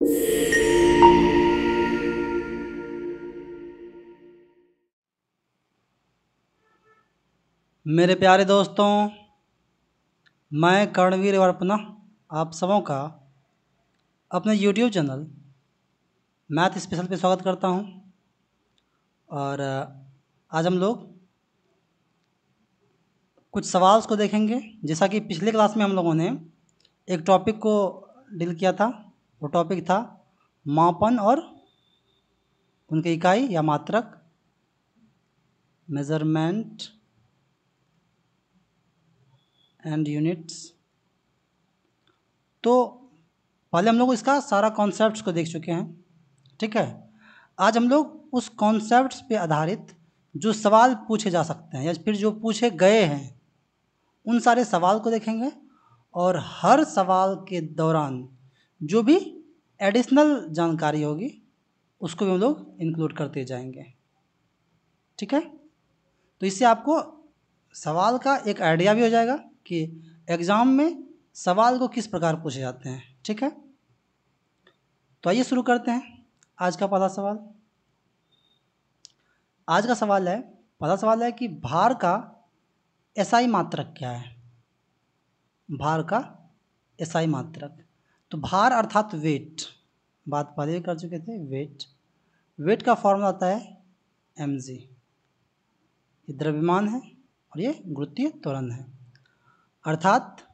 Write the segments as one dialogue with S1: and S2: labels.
S1: मेरे प्यारे दोस्तों, मैं कर्णवीर और पुनः आप सबों का अपने YouTube चैनल मैथ स्पेशल पे स्वागत करता हूं। और आज हम लोग कुछ सवाल को देखेंगे। जैसा कि पिछले क्लास में हम लोगों ने एक टॉपिक को डील किया था। वो टॉपिक था मापन और उनके इकाई या मात्रक, मेजरमेंट एंड यूनिट्स। तो पहले हम लोग इसका सारा कॉन्सेप्ट्स को देख चुके हैं, ठीक है। आज हम लोग उस कॉन्सेप्ट्स पे आधारित जो सवाल पूछे जा सकते हैं या फिर जो पूछे गए हैं उन सारे सवाल को देखेंगे, और हर सवाल के दौरान जो भी एडिशनल जानकारी होगी उसको भी हम लोग इंक्लूड करते जाएंगे, ठीक है। तो इससे आपको सवाल का एक आइडिया भी हो जाएगा कि एग्ज़ाम में सवाल को किस प्रकार पूछे जाते हैं, ठीक है। तो आइए शुरू करते हैं आज का पहला सवाल। आज का सवाल है, पहला सवाल है कि भार का एसआई मात्रक क्या है। भार का एसआई मात्रक, तो भार अर्थात वेट, बात पहले भी कर चुके थे। वेट का फॉर्मूला आता है mg। ये द्रव्यमान है और ये गुरुत्वीय त्वरण है, अर्थात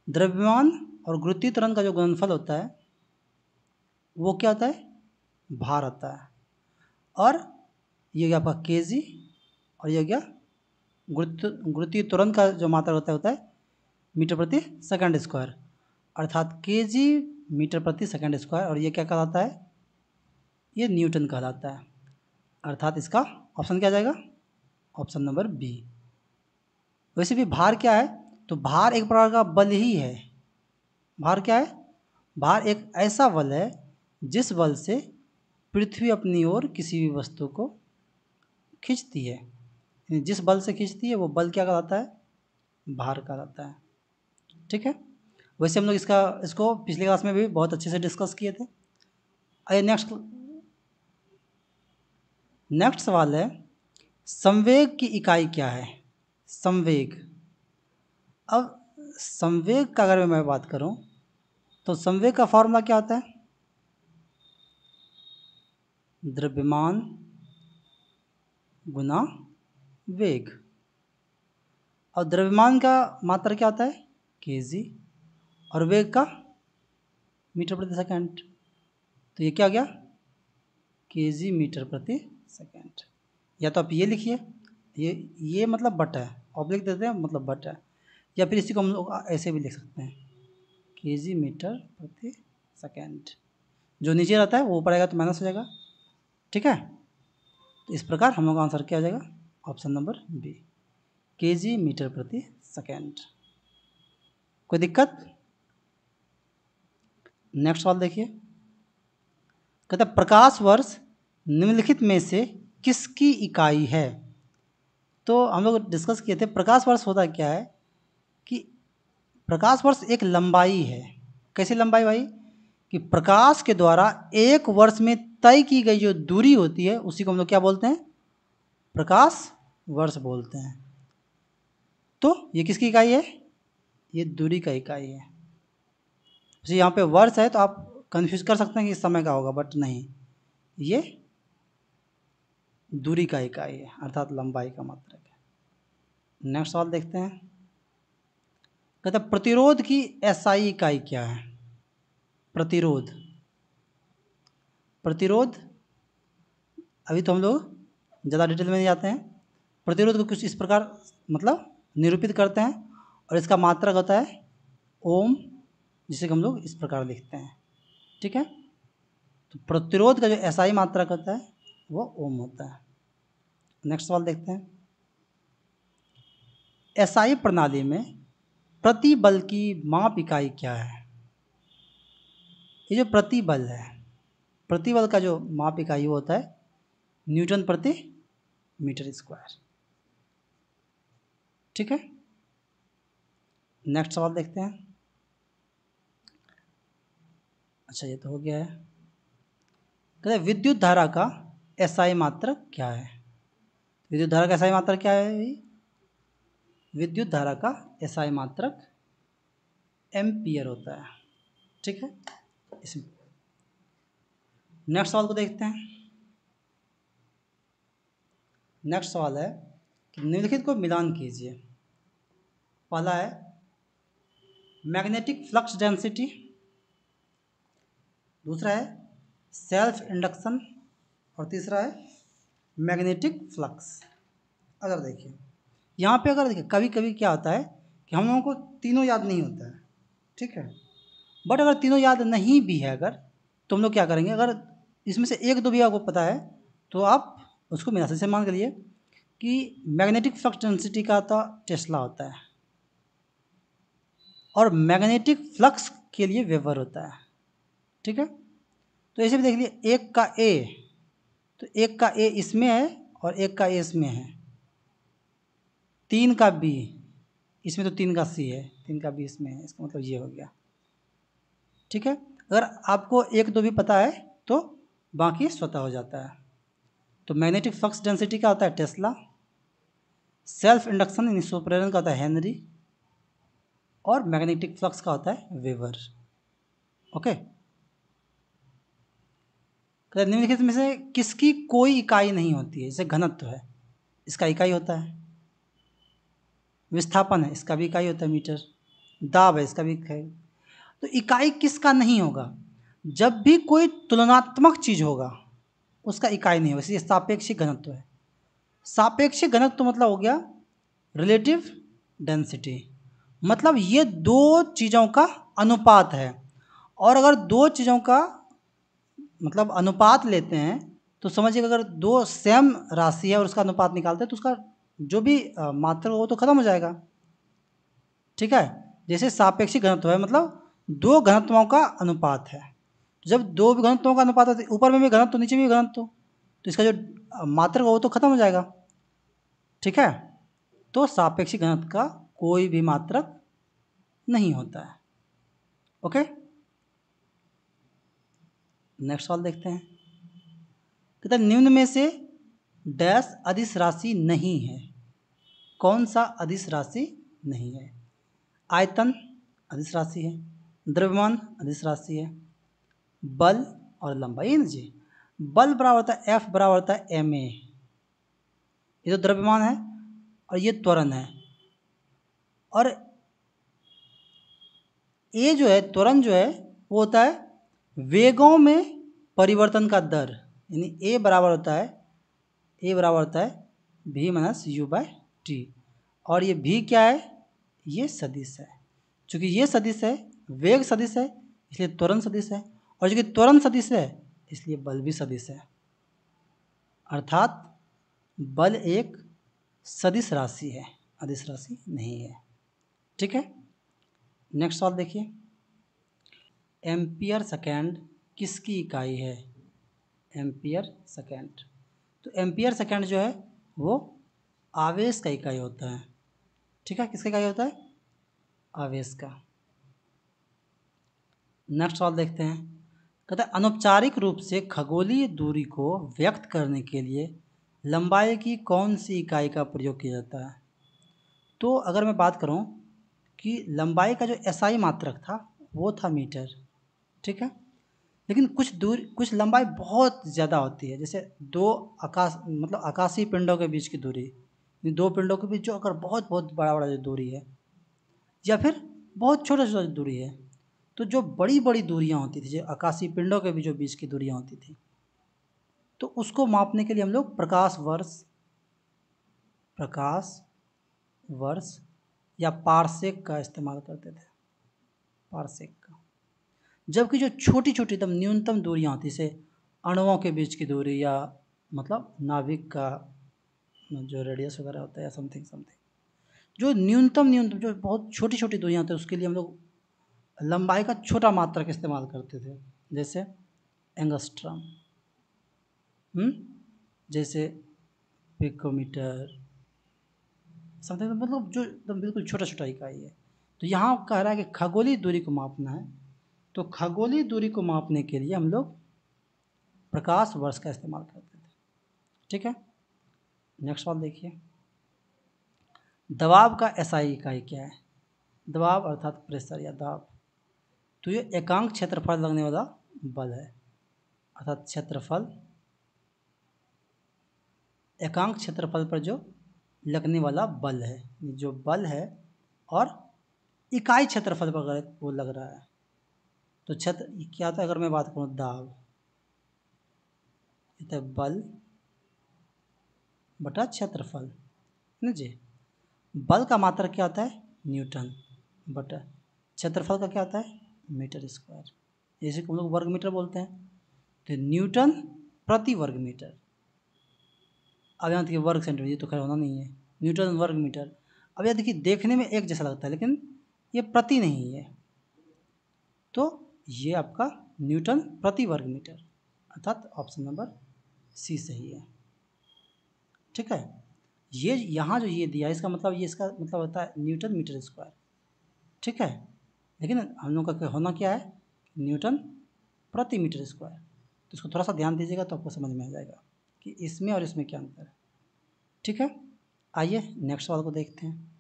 S1: द्रव्यमान और गुरुत्वीय त्वरण का जो गुणनफल होता है वो क्या होता है, भार होता है। और ये गया आपका केजी, और ये गया गुरुत्वीय त्वरण का जो मात्रा होता है मीटर प्रति सेकंड स्क्वायर, अर्थात केजी मीटर प्रति सेकंड स्क्वायर। और ये क्या कहलाता है, ये न्यूटन कहलाता है, अर्थात इसका ऑप्शन क्या जाएगा, ऑप्शन नंबर बी। वैसे भी भार क्या है, तो भार एक प्रकार का बल ही है। भार क्या है, भार एक ऐसा बल है जिस बल से पृथ्वी अपनी ओर किसी भी वस्तु को खींचती है। जिस बल से खींचती है वो बल क्या कहलाता है, भार कहलाता है, ठीक है। वैसे हम लोग इसको पिछले क्लास में भी बहुत अच्छे से डिस्कस किए थे। आइए नेक्स्ट सवाल है, संवेग की इकाई क्या है। संवेग, अब संवेग का अगर मैं बात करूं तो संवेग का फॉर्मूला क्या होता है, द्रव्यमान गुना वेग। और द्रव्यमान का मात्रा क्या होता है, केजी, और वेग का मीटर प्रति सेकंड। तो ये क्या हो गया, केजी मीटर प्रति सेकंड। या तो आप ये लिखिए, ये मतलब बटा है, आप लिख देते हैं मतलब बटा है, या फिर इसी को हम लोग ऐसे भी लिख सकते हैं, केजी मीटर प्रति सेकंड। जो नीचे रहता है वो ऊपर आएगा तो माइनस हो जाएगा, ठीक है। तो इस प्रकार हम लोग का आंसर क्या हो जाएगा, option number B, KG metre प्रति सेकंड। कोई दिक्कत। नेक्स्ट सवाल देखिए, कहता है प्रकाश वर्ष निम्नलिखित में से किसकी इकाई है। तो हम लोग डिस्कस किए थे प्रकाश वर्ष होता क्या है, कि प्रकाश वर्ष एक लंबाई है। कैसी लंबाई भाई, कि प्रकाश के द्वारा एक वर्ष में तय की गई जो दूरी होती है उसी को हम लोग क्या बोलते हैं, प्रकाश वर्ष बोलते हैं। तो ये किसकी इकाई है, ये दूरी का इकाई है। जैसे यहाँ पे वर्ष है तो आप कंफ्यूज कर सकते हैं कि समय का होगा, बट नहीं, ये दूरी का इकाई है, अर्थात लंबाई का मात्रक है। नेक्स्ट सवाल देखते हैं, कहते हैं प्रतिरोध की एसआई इकाई क्या है। प्रतिरोध, प्रतिरोध अभी तो हम लोग ज़्यादा डिटेल में नहीं जाते हैं। प्रतिरोध को कुछ इस प्रकार मतलब निरूपित करते हैं, और इसका मात्रक होता है ओम, जिसे हम लोग इस प्रकार लिखते हैं, ठीक है। तो प्रतिरोध का जो एसआई मात्रक होता है वो ओम होता है। नेक्स्ट सवाल देखते हैं, एसआई प्रणाली में प्रतिबल की माप इकाई क्या है। ये जो प्रतिबल है, प्रतिबल का जो माप इकाई वो होता है न्यूटन प्रति मीटर स्क्वायर, ठीक है। नेक्स्ट सवाल देखते हैं, अच्छा ये तो हो गया है। कहते हैं विद्युत धारा का एसआई मात्रक क्या है? विद्युत धारा का एसआई मात्रक क्या है भाई? विद्युत धारा का एसआई मात्रक एम्पियर होता है। ठीक है, इसमें नेक्स्ट सवाल को देखते हैं। नेक्स्ट सवाल है कि निम्नलिखित को मिलान कीजिए। पहला है मैग्नेटिक फ्लक्स डेंसिटी, दूसरा है सेल्फ इंडक्शन और तीसरा है मैग्नेटिक फ्लक्स। अगर देखिए यहाँ पे, अगर देखिए कभी कभी क्या होता है कि हम लोगों को तीनों याद नहीं होता है, ठीक है, बट अगर तीनों याद नहीं भी है अगर, तो हम लोग क्या करेंगे, अगर इसमें से एक दो भी आपको पता है तो आप उसको मिला सकते हैं। मान के लिए कि मैग्नेटिक फ्लक्स डेंसिटी का तो टेस्ला होता है और मैग्नेटिक फ्लक्स के लिए वेबर होता है। ठीक है, तो ऐसे भी देख लिए, एक का ए, तो एक का ए इसमें है और एक का ए इसमें है, तीन का बी इसमें, तो तीन का सी है, तीन का बी इसमें है, इसका मतलब ये हो गया। ठीक है, अगर आपको एक दो भी पता है तो बाकी स्वतः हो जाता है। तो मैग्नेटिक फ्लक्स डेंसिटी का होता है टेस्ला, सेल्फ इंडक्शन यानी स्व प्रेरण का होता है हेनरी, और मैग्नेटिक फ्लक्स का होता है वेबर। ओके, निम्नलिखित में से किसकी कोई इकाई नहीं होती है? जैसे घनत्व है, इसका इकाई होता है, विस्थापन है, इसका भी इकाई होता है मीटर, दाब है, इसका भी इकाई। तो इकाई किसका नहीं होगा? जब भी कोई तुलनात्मक चीज होगा उसका इकाई नहीं होगा, इसलिए सापेक्षिक घनत्व है। सापेक्षिक घनत्व मतलब हो गया रिलेटिव डेंसिटी, मतलब ये दो चीज़ों का अनुपात है। और अगर दो चीज़ों का मतलब अनुपात लेते हैं तो समझिए अगर दो सेम राशि है और उसका अनुपात निकालते हैं तो उसका जो भी मात्रा हो वो तो खत्म हो जाएगा। ठीक है, जैसे सापेक्षिक घनत्व है मतलब दो घनत्वों का अनुपात है। जब दो घनत्वों का अनुपात है, ऊपर में भी घनत्व नीचे भी घनत्व, तो इसका जो मात्रक हो वो तो खत्म हो जाएगा। ठीक है, तो सापेक्षिक घनत्व का कोई भी मात्रक नहीं होता है। ओके, नेक्स्ट सवाल देखते हैं। कहते हैं निम्न में से डैश अदिश राशि नहीं है? कौन सा अदिश राशि नहीं है? आयतन अदिश राशि है, द्रव्यमान अदिश राशि है, बल और लंबाई। जी, बल बराबर होता है F बराबर होता है ma, ये तो द्रव्यमान है और ये त्वरण है। और ये जो है त्वरण जो है वो होता है वेगों में परिवर्तन का दर, यानी ए बराबर होता है v minus u by t. और ये v क्या है? ये सदिश है। चूँकि ये सदिश है, वेग सदिश है, इसलिए त्वरण सदिश है, और चूँकि त्वरण सदिश है इसलिए बल भी सदिश है। अर्थात बल एक सदिश राशि है, अदिश राशि नहीं है। ठीक है, नेक्स्ट सवाल देखिए। एम्पियर सेकेंड किसकी इकाई है? एम्पियर सेकेंड, तो एम्पियर सेकेंड जो है वो आवेश का इकाई होता है। ठीक है, किसका इकाई होता है? आवेश का। नेक्स्ट सवाल देखते हैं। कहता है अनौपचारिक रूप से खगोलीय दूरी को व्यक्त करने के लिए लंबाई की कौन सी इकाई का प्रयोग किया जाता है? तो अगर मैं बात करूं कि लंबाई का जो एसआई मात्रक था वो था मीटर। ठीक है, लेकिन कुछ लंबाई बहुत ज़्यादा होती है, जैसे दो आकाशीय पिंडों के बीच की दूरी, दो पिंडों के बीच जो अगर बहुत बहुत बड़ा बड़ा जो दूरी है, या फिर बहुत छोटा छोटा दूरी है, तो जो बड़ी बड़ी दूरियां होती थी, जो आकाशीय पिंडों के बीचों बीच की दूरियां होती थी, तो उसको मापने के लिए हम लोग प्रकाश वर्ष या पारसेक का इस्तेमाल करते थे, पारसेक का। जबकि जो छोटी छोटी एकदम न्यूनतम दूरियां होती, जैसे अणुओं के बीच की दूरी, या मतलब नाभिक का जो रेडियस वगैरह होता है या समथिंग जो न्यूनतम जो बहुत छोटी छोटी दूरियां होती है, उसके लिए हम लोग लंबाई का छोटा मात्रक इस्तेमाल करते थे, जैसे एंगस्ट्रम, जैसे पिकोमीटर समथिंग, मतलब जो एकदम बिल्कुल छोटा छोटा इकाई है। तो यहाँ कह रहा है कि खगोलीय दूरी को मापना है तो खगोलीय दूरी को मापने के लिए हम लोग प्रकाश वर्ष का इस्तेमाल करते थे। ठीक है, नेक्स्ट बात देखिए, दबाव का एसआई इकाई क्या है? दबाव अर्थात प्रेशर या दाब। तो ये एकांक क्षेत्रफल लगने वाला बल है, अर्थात क्षेत्रफल, एकांक क्षेत्रफल पर जो लगने वाला बल है, जो बल है और इकाई क्षेत्रफल पर अगर वो लग रहा है तो क्षेत्र क्या होता है? अगर मैं बात करूँ दाब, तो बल बटा क्षेत्रफल ना जी। बल का मात्रक क्या होता है? न्यूटन बटा क्षेत्रफल का क्या होता है? मीटर स्क्वायर, जैसे हम लोग वर्ग मीटर बोलते हैं, तो न्यूटन प्रति वर्ग मीटर। अब यहाँ देखिए वर्ग सेंटीमीटर, ये तो खैर होना नहीं है, न्यूटन वर्ग मीटर। अब यहाँ देखिए देखने में एक जैसा लगता है लेकिन ये प्रति नहीं है, तो ये आपका न्यूटन प्रति वर्ग मीटर, अर्थात ऑप्शन नंबर सी सही है। ठीक है, ये यहाँ जो ये दिया इसका मतलब, ये इसका मतलब होता है न्यूटन मीटर स्क्वायर। ठीक है, लेकिन हम लोग का होना क्या है? न्यूटन प्रति मीटर स्क्वायर। तो इसको थोड़ा सा ध्यान दीजिएगा तो आपको समझ में आ जाएगा कि इसमें और इसमें क्या अंतर है। ठीक है, आइए नेक्स्ट सवाल को देखते हैं।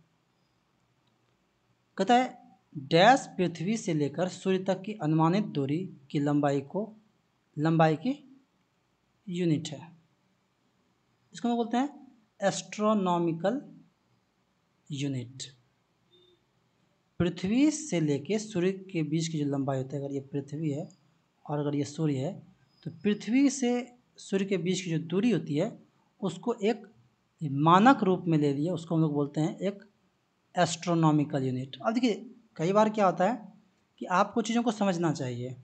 S1: कहता है डैश पृथ्वी से लेकर सूर्य तक की अनुमानित दूरी की लंबाई की यूनिट है। इसको हम बोलते हैं एस्ट्रोनॉमिकल यूनिट। पृथ्वी से लेकर सूर्य के बीच की जो लंबाई होती है, अगर ये पृथ्वी है और अगर ये सूर्य है, तो पृथ्वी से सूर्य के बीच की जो दूरी होती है उसको एक मानक रूप में ले लिया, उसको हम लोग बोलते हैं एक एस्ट्रोनॉमिकल यूनिट। अब देखिए कई बार क्या होता है कि आपको चीज़ों को समझना चाहिए।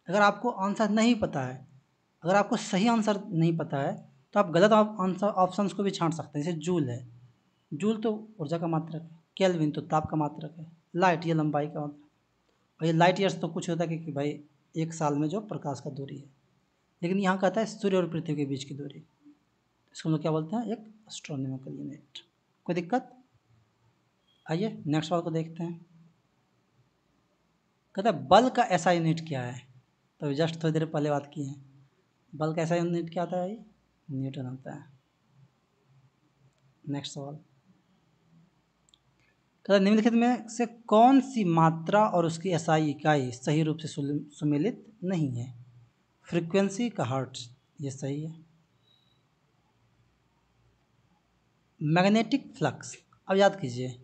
S1: अगर आपको आंसर नहीं पता है, अगर आपको सही आंसर नहीं पता है, तो आप गलत आंसर ऑप्शंस को भी छांट सकते हैं। जैसे जूल है, जूल तो ऊर्जा का मात्रक है, केल्विन तो ताप का मात्रक है, लाइट ये लंबाई का मात्रक, और ये लाइट ईयर्स तो कुछ होता है कि भाई एक साल में जो प्रकाश का दूरी है, लेकिन यहाँ कहता है सूर्य और पृथ्वी के बीच की दूरी, इसको हम लोग क्या बोलते हैं? एक एस्ट्रोनॉमिकल यूनिट। कोई दिक्कत? आइए नेक्स्ट सवाल को देखते हैं। कहता है बल का ऐसा यूनिट क्या है? तो जस्ट थोड़ी देर पहले बात की है, बल का ऐसा यूनिट क्या होता है भाई? न्यूटन होता है। नेक्स्ट सवाल, कहता है निम्नलिखित में से कौन सी मात्रा और उसकी एसआई इकाई सही रूप से सुमेलित नहीं है? फ्रीक्वेंसी का हर्ट्ज, ये सही है। मैग्नेटिक फ्लक्स, अब याद कीजिए,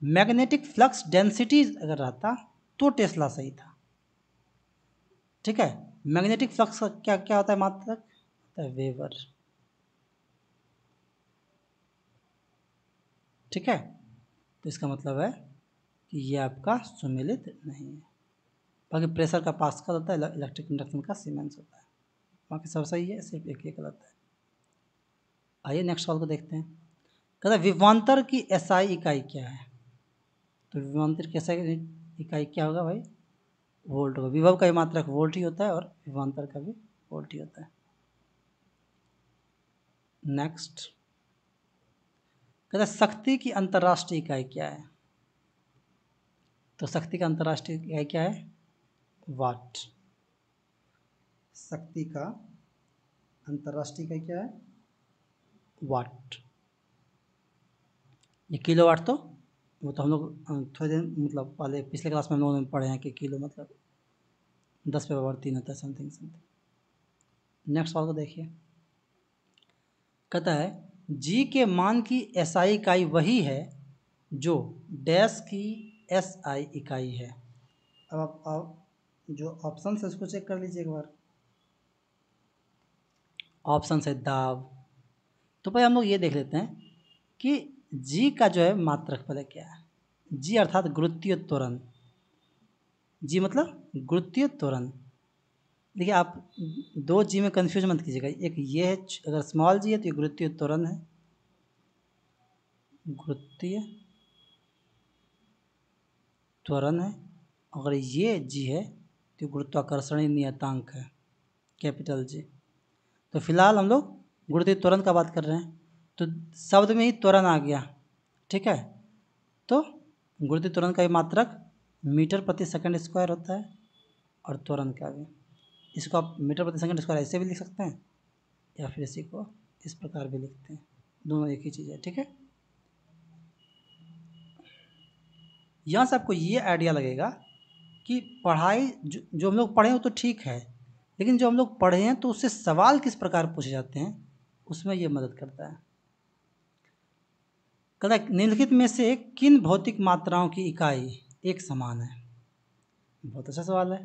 S1: मैग्नेटिक फ्लक्स डेंसिटी अगर रहता तो टेस्ला सही था। ठीक है, मैग्नेटिक फ्लक्स का क्या क्या होता है मात्रक? वेबर। ठीक है, तो इसका मतलब है कि ये आपका सुमेलित नहीं है। बाकी प्रेशर का पास्कल होता है, इलेक्ट्रिक इंडक्शन का सीमेंस होता है, बाकी सब सही है, सिर्फ एक ही गलत है। आइए नेक्स्ट सवाल को देखते हैं। कहता है विभवांतर की एसआई इकाई क्या है? तो विभवांतर की एसआई इकाई क्या होगा भाई? वोल्ट होगा। विभव का मात्रक वोल्ट ही होता है और विभवांतर का भी वोल्ट ही होता है। नेक्स्ट, कहता है शक्ति की अंतर्राष्ट्रीय इकाई क्या है? तो शक्ति का अंतर्राष्ट्रीय इकाई क्या है? वाट। शक्ति का अंतर्राष्ट्रीय इकाई क्या है? वाट। ये किलो वाट तो वो तो हम लोग थोड़े दिन मतलब पहले पिछले क्लास में हम लोगों ने पढ़े हैं कि किलो मतलब 10⁻³ होता है, समथिंग समथिंग। नेक्स्ट सवाल को देखिए। कहता है जी के मान की एसआई इकाई वही है जो डैश की एसआई इकाई है। अब आप जो ऑप्शन है उसको चेक कर लीजिए एक बार। ऑप्शन है दाब। तो भाई हम लोग ये देख लेते हैं कि जी का जो है मात्रक पहले क्या है। जी अर्थात गुरुत्वीय त्वरण, जी मतलब गुरुत्वीय त्वरण। देखिए आप दो जी में कंफ्यूज मत कीजिएगा, एक ये है, अगर स्मॉल जी है तो ये गुरुत्वीय त्वरण है, गुरुत्वीय त्वरण है। अगर ये जी है तो गुरुत्वाकर्षणीय नियतांक है, कैपिटल जी। तो फिलहाल हम लोग गुरुत्वीय त्वरण का बात कर रहे हैं, तो शब्द में ही त्वरण आ गया। ठीक है, तो गुरुत्वीय त्वरण का मात्रक मीटर प्रति सेकंड स्क्वायर होता है। और त्वरण का भी। इसको आप मीटर प्रति सेकंड स्क्वायर ऐसे भी लिख सकते हैं या फिर इसी को इस प्रकार भी लिखते हैं, दोनों एक ही चीज़ है। ठीक है, यहाँ से आपको ये आइडिया लगेगा कि पढ़ाई जो हम लोग पढ़े हो तो ठीक है, लेकिन जो हम लोग पढ़े हैं तो उससे सवाल किस प्रकार पूछे जाते हैं उसमें ये मदद करता है। कहता है निम्नलिखित में से किन भौतिक मात्राओं की इकाई एक समान है। बहुत अच्छा सवाल है,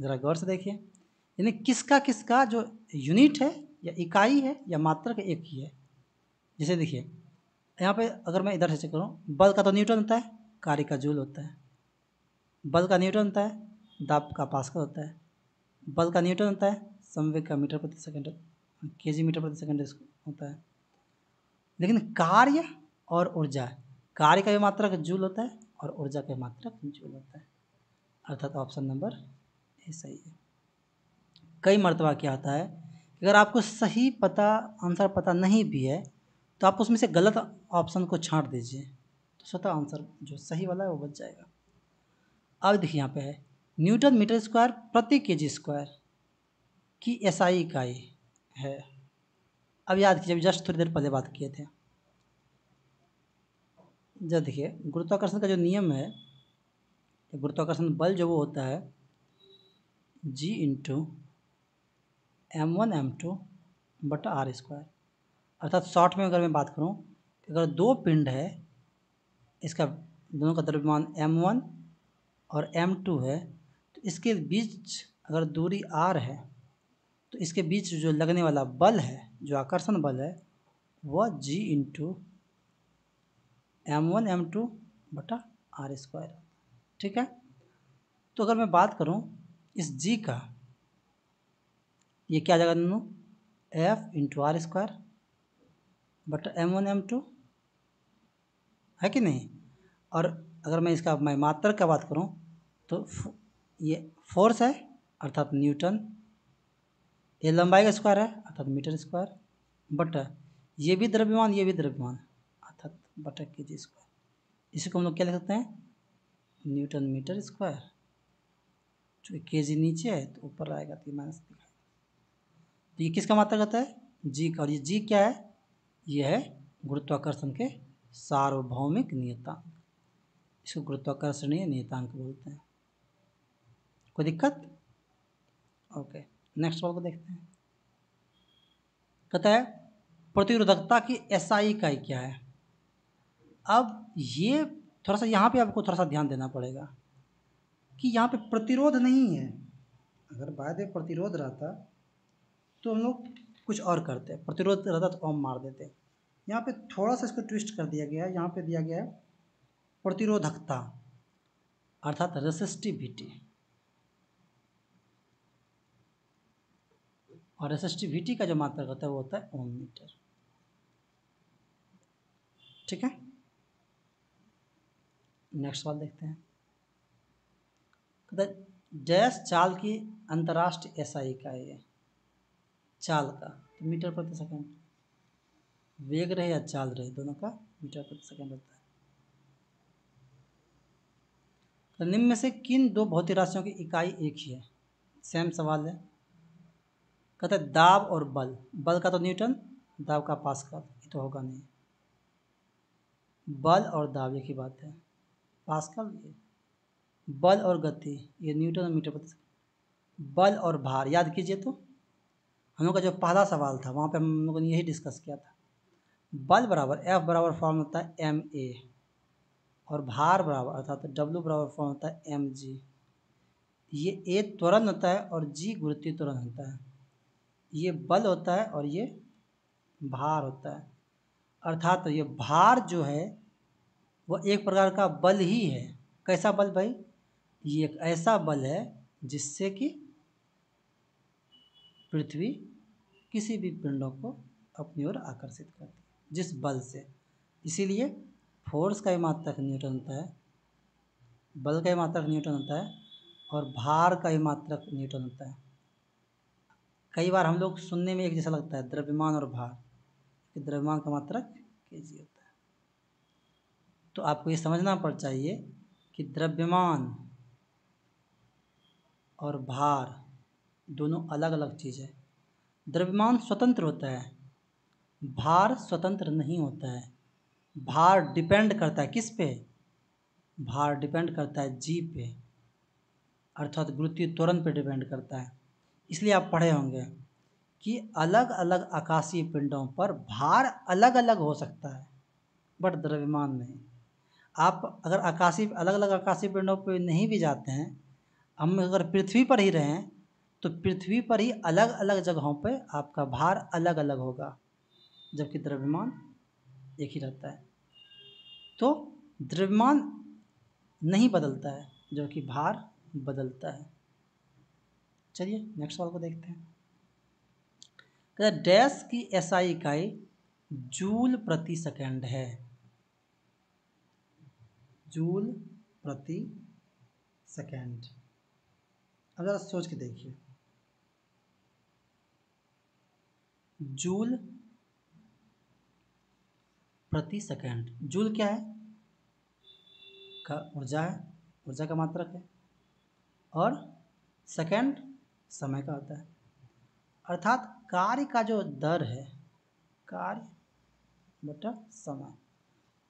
S1: ज़रा गौर से देखिए। यानी किसका किसका जो यूनिट है या इकाई है या मात्रक एक ही है। जैसे देखिए यहाँ पे अगर मैं इधर से चेक करूँ, बल का तो न्यूटन होता है, कार्य का जूल होता है। बल का न्यूटन होता है, दाब का पास्कल होता है। बल का न्यूटन होता है, संवेग का मीटर प्रति सेकंड केजी मीटर प्रति सेकंड होता है। लेकिन कार्य और ऊर्जा, कार्य का भी मात्रक जूल होता है और ऊर्जा का मात्रक जूल होता है, अर्थात ऑप्शन नंबर ए सही है। कई मर्तबा क्या होता है कि अगर आपको सही आंसर पता नहीं भी है तो आप उसमें से गलत ऑप्शन को छांट दीजिए तो स्वतः आंसर जो सही वाला है वो बच जाएगा। अब देखिए यहाँ पे है न्यूटन मीटर स्क्वायर प्रति केजी स्क्वायर की एसआई इकाई है। अब याद कीजिए, अभी जस्ट थोड़ी देर पहले बात किए थे। जब देखिए गुरुत्वाकर्षण का जो नियम है, गुरुत्वाकर्षण बल जो वो होता है जी इंटू m1 m2 बटा आर स्क्वायर। अर्थात शॉर्ट में अगर मैं बात करूं कि अगर दो पिंड है, इसका दोनों का द्रव्यमान m1 और m2 है, तो इसके बीच अगर दूरी r है तो इसके बीच जो लगने वाला बल है, जो आकर्षण बल है, वह g इंटू m1 m2 बटा आर स्क्वायर। ठीक है, तो अगर मैं बात करूं इस g का, ये क्या आ जाएगा दोनों, f इंटू आर स्क्वायर बटा m1 m2 है कि नहीं। और अगर मैं इसका मात्रक का बात करूं तो ये फोर्स है अर्थात न्यूटन, ये लंबाई का स्क्वायर है अर्थात मीटर स्क्वायर बटा ये भी द्रव्यमान अर्थात बटा केजी स्क्वायर। इसी को हम लोग क्या लिख सकते हैं, न्यूटन मीटर स्क्वायर, चूँकि केजी नीचे है तो ऊपर आएगा तो माइनस दिखाएगा। तो ये किसका मात्रक होता है, जी का। और ये जी क्या है, ये है गुरुत्वाकर्षण के सार्वभौमिक नियतांक, इसको गुरुत्वाकर्षणीय नियतांक बोलते हैं। कोई दिक्कत? ओके, नेक्स्ट सवाल को देखते हैं। कहता है प्रतिरोधकता की एसआई इकाई क्या है। अब ये थोड़ा सा यहाँ पे आपको थोड़ा सा ध्यान देना पड़ेगा कि यहाँ पे प्रतिरोध नहीं है। अगर बायदे प्रतिरोध रहता तो हम लोग कुछ और करते, प्रतिरोध रहता तो ओम मार देते। यहाँ पे थोड़ा सा इसको ट्विस्ट कर दिया गया है, यहाँ पे दिया गया है प्रतिरोधकता अर्थात रेसिस्टिविटी, और रेसिस्टिविटी का जो मात्रक होता है वो होता है ओम मीटर। ठीक है, नेक्स्ट सवाल देखते हैं। डैश चाल की अंतर्राष्ट्रीय एसआई इकाई है, चाल का तो मीटर प्रति सेकंड, वेग रहे या चाल रहे दोनों का मीटर प्रति सेकंड होता है। तो निम्न में से किन दो भौतिक राशियों की इकाई एक ही है। सेम सवाल है। कहते हैं दाब और बल, बल का तो न्यूटन, दाब का पास्कल, ये तो होगा नहीं। बल और दाब एक ही बात है, पास्कल। बल और गति ये न्यूटन और मीटर प्रति सेकंड। बल और भार याद कीजिए, तो हम लोग का जो पहला सवाल था वहाँ पे हम लोगों ने यही डिस्कस किया था। बल बराबर F बराबर फॉर्म होता है ma, और भार बराबर अर्थात W बराबर फॉर्म होता है mg। ये A त्वरण होता है और G गुरुत्वीय त्वरण होता है। ये बल होता है और ये भार होता है। अर्थात ये भार जो है वह एक प्रकार का बल ही है। कैसा बल भाई, ये एक ऐसा बल है जिससे कि पृथ्वी किसी भी पिंडों को अपनी ओर आकर्षित करती है, जिस बल से। इसीलिए फोर्स का ही मात्रक न्यूटन होता है, बल का ही मात्रक न्यूटन होता है, और भार का ही मात्रक न्यूटन होता है। कई बार हम लोग सुनने में एक जैसा लगता है द्रव्यमान और भार, कि द्रव्यमान का मात्रक केजी होता है। तो आपको ये समझना पड़ चाहिए कि द्रव्यमान और भार दोनों अलग अलग चीज़ है। द्रव्यमान स्वतंत्र होता है, भार स्वतंत्र नहीं होता है। भार डिपेंड करता है किस पे? भार डिपेंड करता है जी पे, अर्थात गुरुत्वीय त्वरण पे डिपेंड करता है। इसलिए आप पढ़े होंगे कि अलग अलग आकाशीय पिंडों पर भार अलग अलग हो सकता है, बट द्रव्यमान नहीं। आप अगर अलग अलग आकाशीय पिंडों पर नहीं भी जाते हैं, हम अगर पृथ्वी पर ही रहें तो पृथ्वी पर ही अलग अलग जगहों पर आपका भार अलग अलग होगा, जबकि द्रव्यमान एक ही रहता है। तो द्रव्यमान नहीं बदलता है, जबकि भार बदलता है। चलिए नेक्स्ट सवाल को देखते हैं। डैश की एसआई इकाई जूल प्रति सेकंड है। जूल प्रति सेकंड। अब जरा सोच के देखिए, जूल प्रति सेकंड। जूल क्या है? का ऊर्जा है, ऊर्जा का मात्रक है, और सेकंड समय का होता है। अर्थात कार्य का जो दर है, कार्य बटा समय,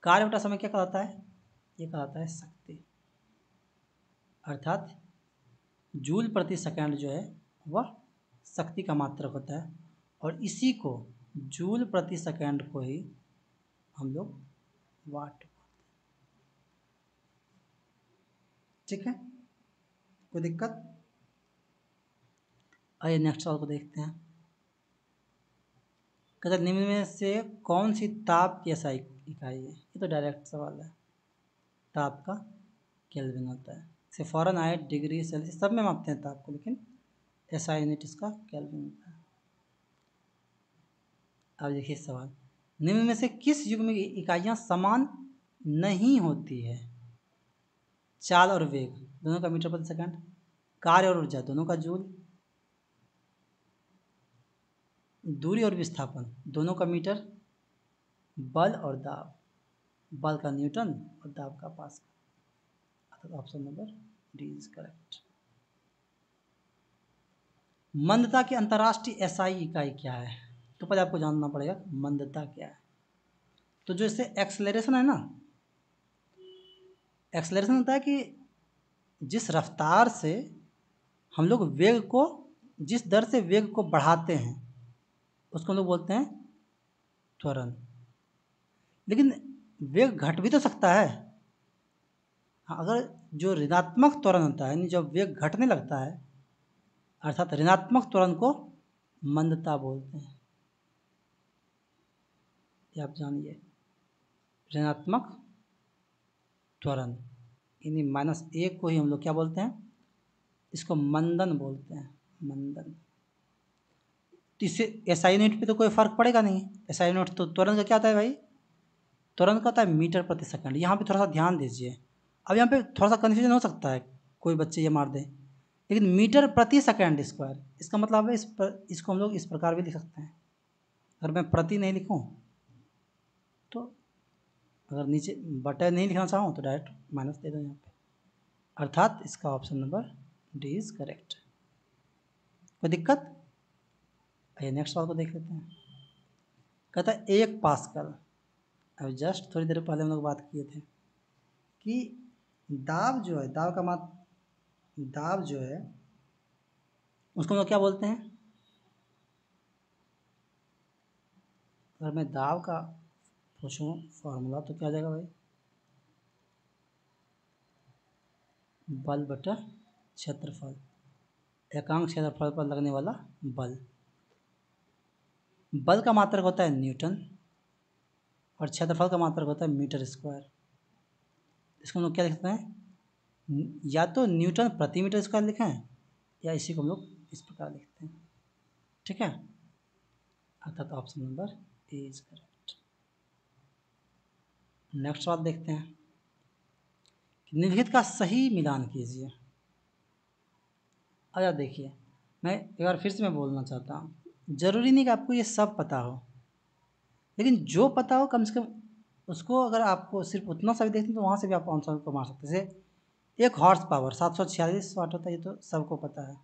S1: कार्य बटा समय क्या कहलाता है? ये कहलाता है शक्ति। अर्थात जूल प्रति सेकंड जो है वह शक्ति का मात्रक होता है, और इसी को जूल प्रति सेकंड को ही हम लोग वाट। ठीक है, कोई दिक्कत? आइए नेक्स्ट सवाल को देखते हैं। कहते हैं निम्न में से कौन सी ताप की एसआई इकाई है? ये तो डायरेक्ट सवाल है। ताप का केल्विन होता है। से फ़ारेनहाइट, डिग्री, सेल्सियस सब में मापते हैं ताप को, लेकिन एसआई यूनिट इसका केल्विन होता है। अब देखिए सवाल, निम्न में से किस युग में इकाइयाँ समान नहीं होती है? चाल और वेग दोनों का मीटर प्रति सेकंड, कार्य और ऊर्जा दोनों का जूल, दूरी और विस्थापन दोनों का मीटर, बल और दाब, बल का न्यूटन और दाब का पास्कल। अर्थात option number D is correct. मंदता की अंतर्राष्ट्रीय एसआई इकाई क्या है? तो पहले आपको जानना पड़ेगा मंदता क्या है। तो जो इससे एक्सेलरेशन है ना, एक्सेलरेशन होता है कि जिस रफ्तार से हम लोग वेग को, जिस दर से वेग को बढ़ाते हैं उसको हम लोग बोलते हैं त्वरण। लेकिन वेग घट भी तो सकता है। हाँ, अगर जो ऋणात्मक त्वरण होता है, यानी जब वेग घटने लगता है, अर्थात ऋणात्मक त्वरण को मंदता बोलते हैं। ये आप जानिए, ऋणात्मक त्वरण यानी -1 को ही हम लोग क्या बोलते हैं? इसको मंदन बोलते हैं, मंदन। तो इससे एसआई यूनिट पे तो कोई फर्क पड़ेगा नहीं। एसआई यूनिट तो त्वरण का क्या होता है भाई? त्वरण का होता है मीटर प्रति सेकंड। यहाँ पे थोड़ा सा ध्यान दीजिए। अब यहाँ पे थोड़ा सा कन्फ्यूजन हो सकता है, कोई बच्चे ये मार दें, लेकिन मीटर प्रति सेकंड स्क्वायर इसका मतलब है इसको हम लोग इस प्रकार भी लिख सकते हैं। अगर मैं प्रति नहीं लिखूँ तो, अगर नीचे बटे नहीं लिखना चाहूँ तो डायरेक्ट माइनस दे दो यहाँ पे। अर्थात इसका option number D is correct. कोई दिक्कत? आइए नेक्स्ट सवाल को देख लेते हैं। कहता है 1 पास्कल। अब जस्ट थोड़ी देर पहले हम लोग बात किए थे कि दाब जो है, दाब जो है उसको हम लोग क्या बोलते हैं? अगर मैं दाब का पूछूं फॉर्मूला तो क्या आ जाएगा भाई? बल बटा क्षेत्रफल, एकांक क्षेत्रफल पर लगने वाला बल। बल का मात्रक होता है न्यूटन और क्षेत्रफल का मात्रक होता है मीटर स्क्वायर। इसको हम लोग क्या लिखते हैं? या तो न्यूटन प्रति मीटर स्क्वायर लिखें, या इसी को हम लोग इस प्रकार लिखते हैं। ठीक है, अर्थात option number A is correct. Next सवाल देखते हैं। निम्नलिखित का सही मिलान कीजिए। अब देखिए, मैं एक बार फिर से मैं बोलना चाहता हूँ, ज़रूरी नहीं कि आपको ये सब पता हो, लेकिन जो पता हो कम से कम उसको, अगर आपको सिर्फ उतना सा भी देखते हैं तो वहाँ से भी आप आंसर को मार सकते हैं। जैसे एक हॉर्स पावर 746 वाट होता है, ये तो सबको पता है,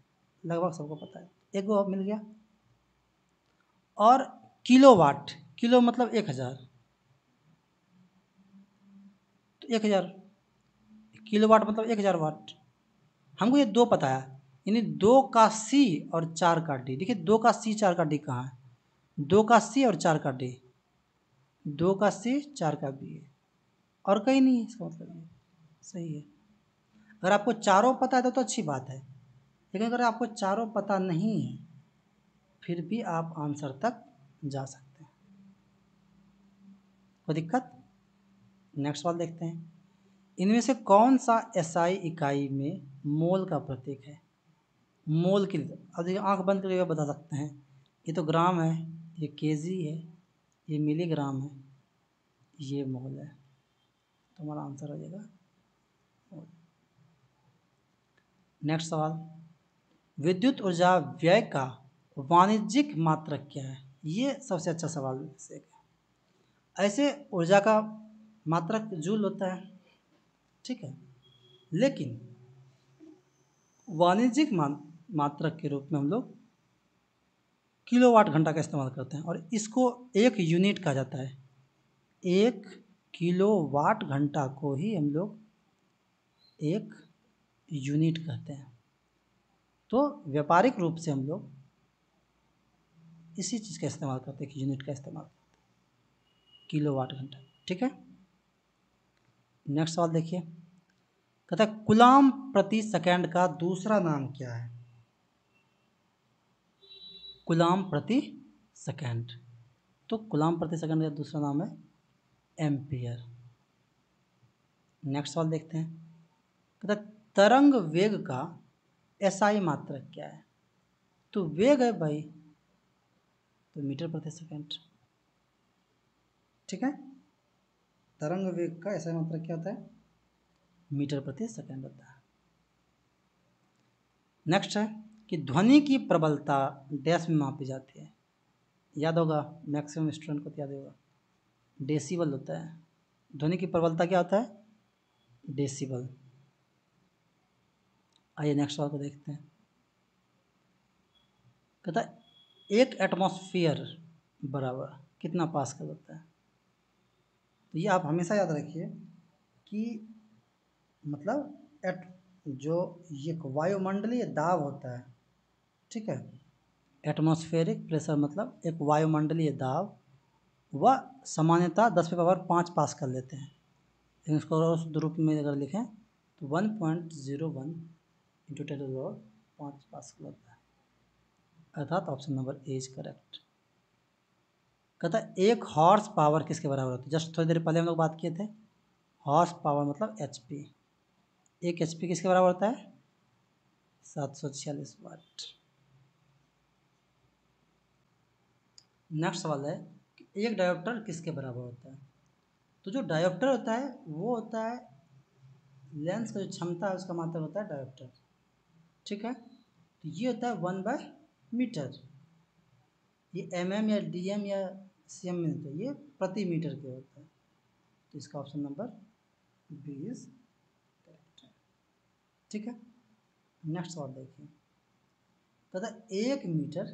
S1: लगभग सबको पता है, एक वो मिल गया। और किलोवाट, किलो मतलब 1000, तो 1000 किलोवाट मतलब 1000 वाट। हमको ये दो पता है, यानी 2 का सी और 4 का डी। देखिए 2 का सी 4 का डी कहाँ है, 2 का सी और 4 का डी, 2 का सी 4 का बी है, और कहीं नहीं है, इसका मतलब ये सही है। अगर आपको चारों पता है तो अच्छी बात है, लेकिन अगर आपको चारों पता नहीं है फिर भी आप आंसर तक जा सकते हैं, कोई दिक्कत। नेक्स्ट सवाल देखते हैं, इनमें से कौन सा एसआई इकाई में मोल का प्रतीक है। मोल की, अब देखिए आंख बंद करके बता सकते हैं, ये तो ग्राम है, ये केजी है, ये मिलीग्राम है, ये मोल है, तो हमारा आंसर हो जाएगा मोल। नेक्स्ट सवाल, विद्युत ऊर्जा व्यय का वाणिज्यिक मात्रक क्या है। ये सबसे अच्छा सवाल से है। ऐसे ऊर्जा का मात्रक जूल होता है, ठीक है, लेकिन वाणिज्यिक मात्रक के रूप में हम लोग किलोवाट घंटा का इस्तेमाल करते हैं, और इसको एक यूनिट कहा जाता है। 1 किलोवाट घंटा को ही हम लोग एक यूनिट कहते हैं। तो व्यापारिक रूप से हम लोग इसी चीज़ का इस्तेमाल करते हैं कि यूनिट का इस्तेमाल करते हैं, किलोवाट घंटा, ठीक है। नेक्स्ट सवाल देखिए, कहता है कूलाम प्रति सेकंड का दूसरा नाम क्या है। कूलाम प्रति सेकंड, तो कूलाम प्रति सेकंड का दूसरा नाम है एम्पियर। नेक्स्ट सवाल देखते हैं, कहता है तरंग वेग का एसआई मात्रक क्या है। तो वेग है भाई, तो मीटर प्रति सेकंड, ठीक है। तरंग वेग का एसआई मात्रक क्या होता है, मीटर प्रति सेकंड होता है। नेक्स्ट है कि ध्वनि की प्रबलता डैश में मापी जाती है। याद होगा, मैक्सिमम स्टूडेंट को तो याद होगा, डेसिबल होता है। ध्वनि की प्रबलता क्या होता है, डेसिबल। आइए नेक्स्ट सवाल को देखते हैं, कहता है एक एटमॉस्फेयर बराबर कितना पास्कल होता है। तो ये आप हमेशा याद रखिए कि मतलब जो ये वायुमंडलीय दाब होता है, ठीक है, एटमॉस्फेरिक प्रेशर मतलब एक वायुमंडलीय दाब, वह सामान्यतः 10⁵ पास्कल लेते हैं, लेकिन उसको शुद्ध रूप में अगर लिखें तो 1.01 इंटू 10⁵ पास्कल होता है, अर्थात option number A is correct. कहता है एक हॉर्स पावर किसके बराबर होता है। जस्ट थोड़ी देर पहले हम लोग बात किए थे, हॉर्स पावर मतलब एचपी। एक एचपी किसके बराबर होता है, 746 वाट। नेक्स्ट सवाल है कि एक डायोप्टर किसके बराबर होता है। तो जो डायोप्टर होता है वो होता है लेंस का जो क्षमता है उसका मात्रक होता है डायोप्टर, ठीक है। तो ये होता है 1/मीटर, ये mm या dm या cm में होता है, ये प्रति मीटर के होता है, तो इसका option number B is correct है, ठीक है। नेक्स्ट सवाल देखिए, कहता है 1 मीटर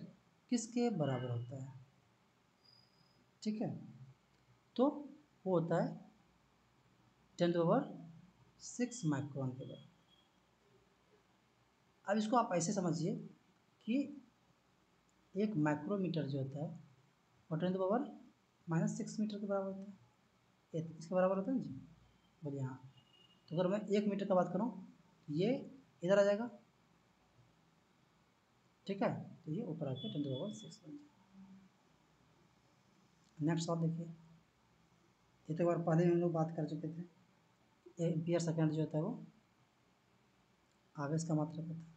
S1: किसके बराबर होता है, ठीक है। तो वो होता है 10⁻6 माइक्रोन के बराबर। अब इसको आप ऐसे समझिए कि एक माइक्रोमीटर जो होता है वो 10⁻⁻6 मीटर के बराबर होता है, इसके बराबर होता है ना जी, बोलिए हाँ। तो अगर मैं 1 मीटर का बात करूँ ये इधर आ जाएगा, ठीक है, तो ये ऊपर आके 10⁻6 बन जाएगा। नेक्स्ट आप देखिए, ये तो बार पहले हम लोग बात कर चुके थे, एम्पियर सेकंड जो होता है वो आवेश का मात्रक होता है।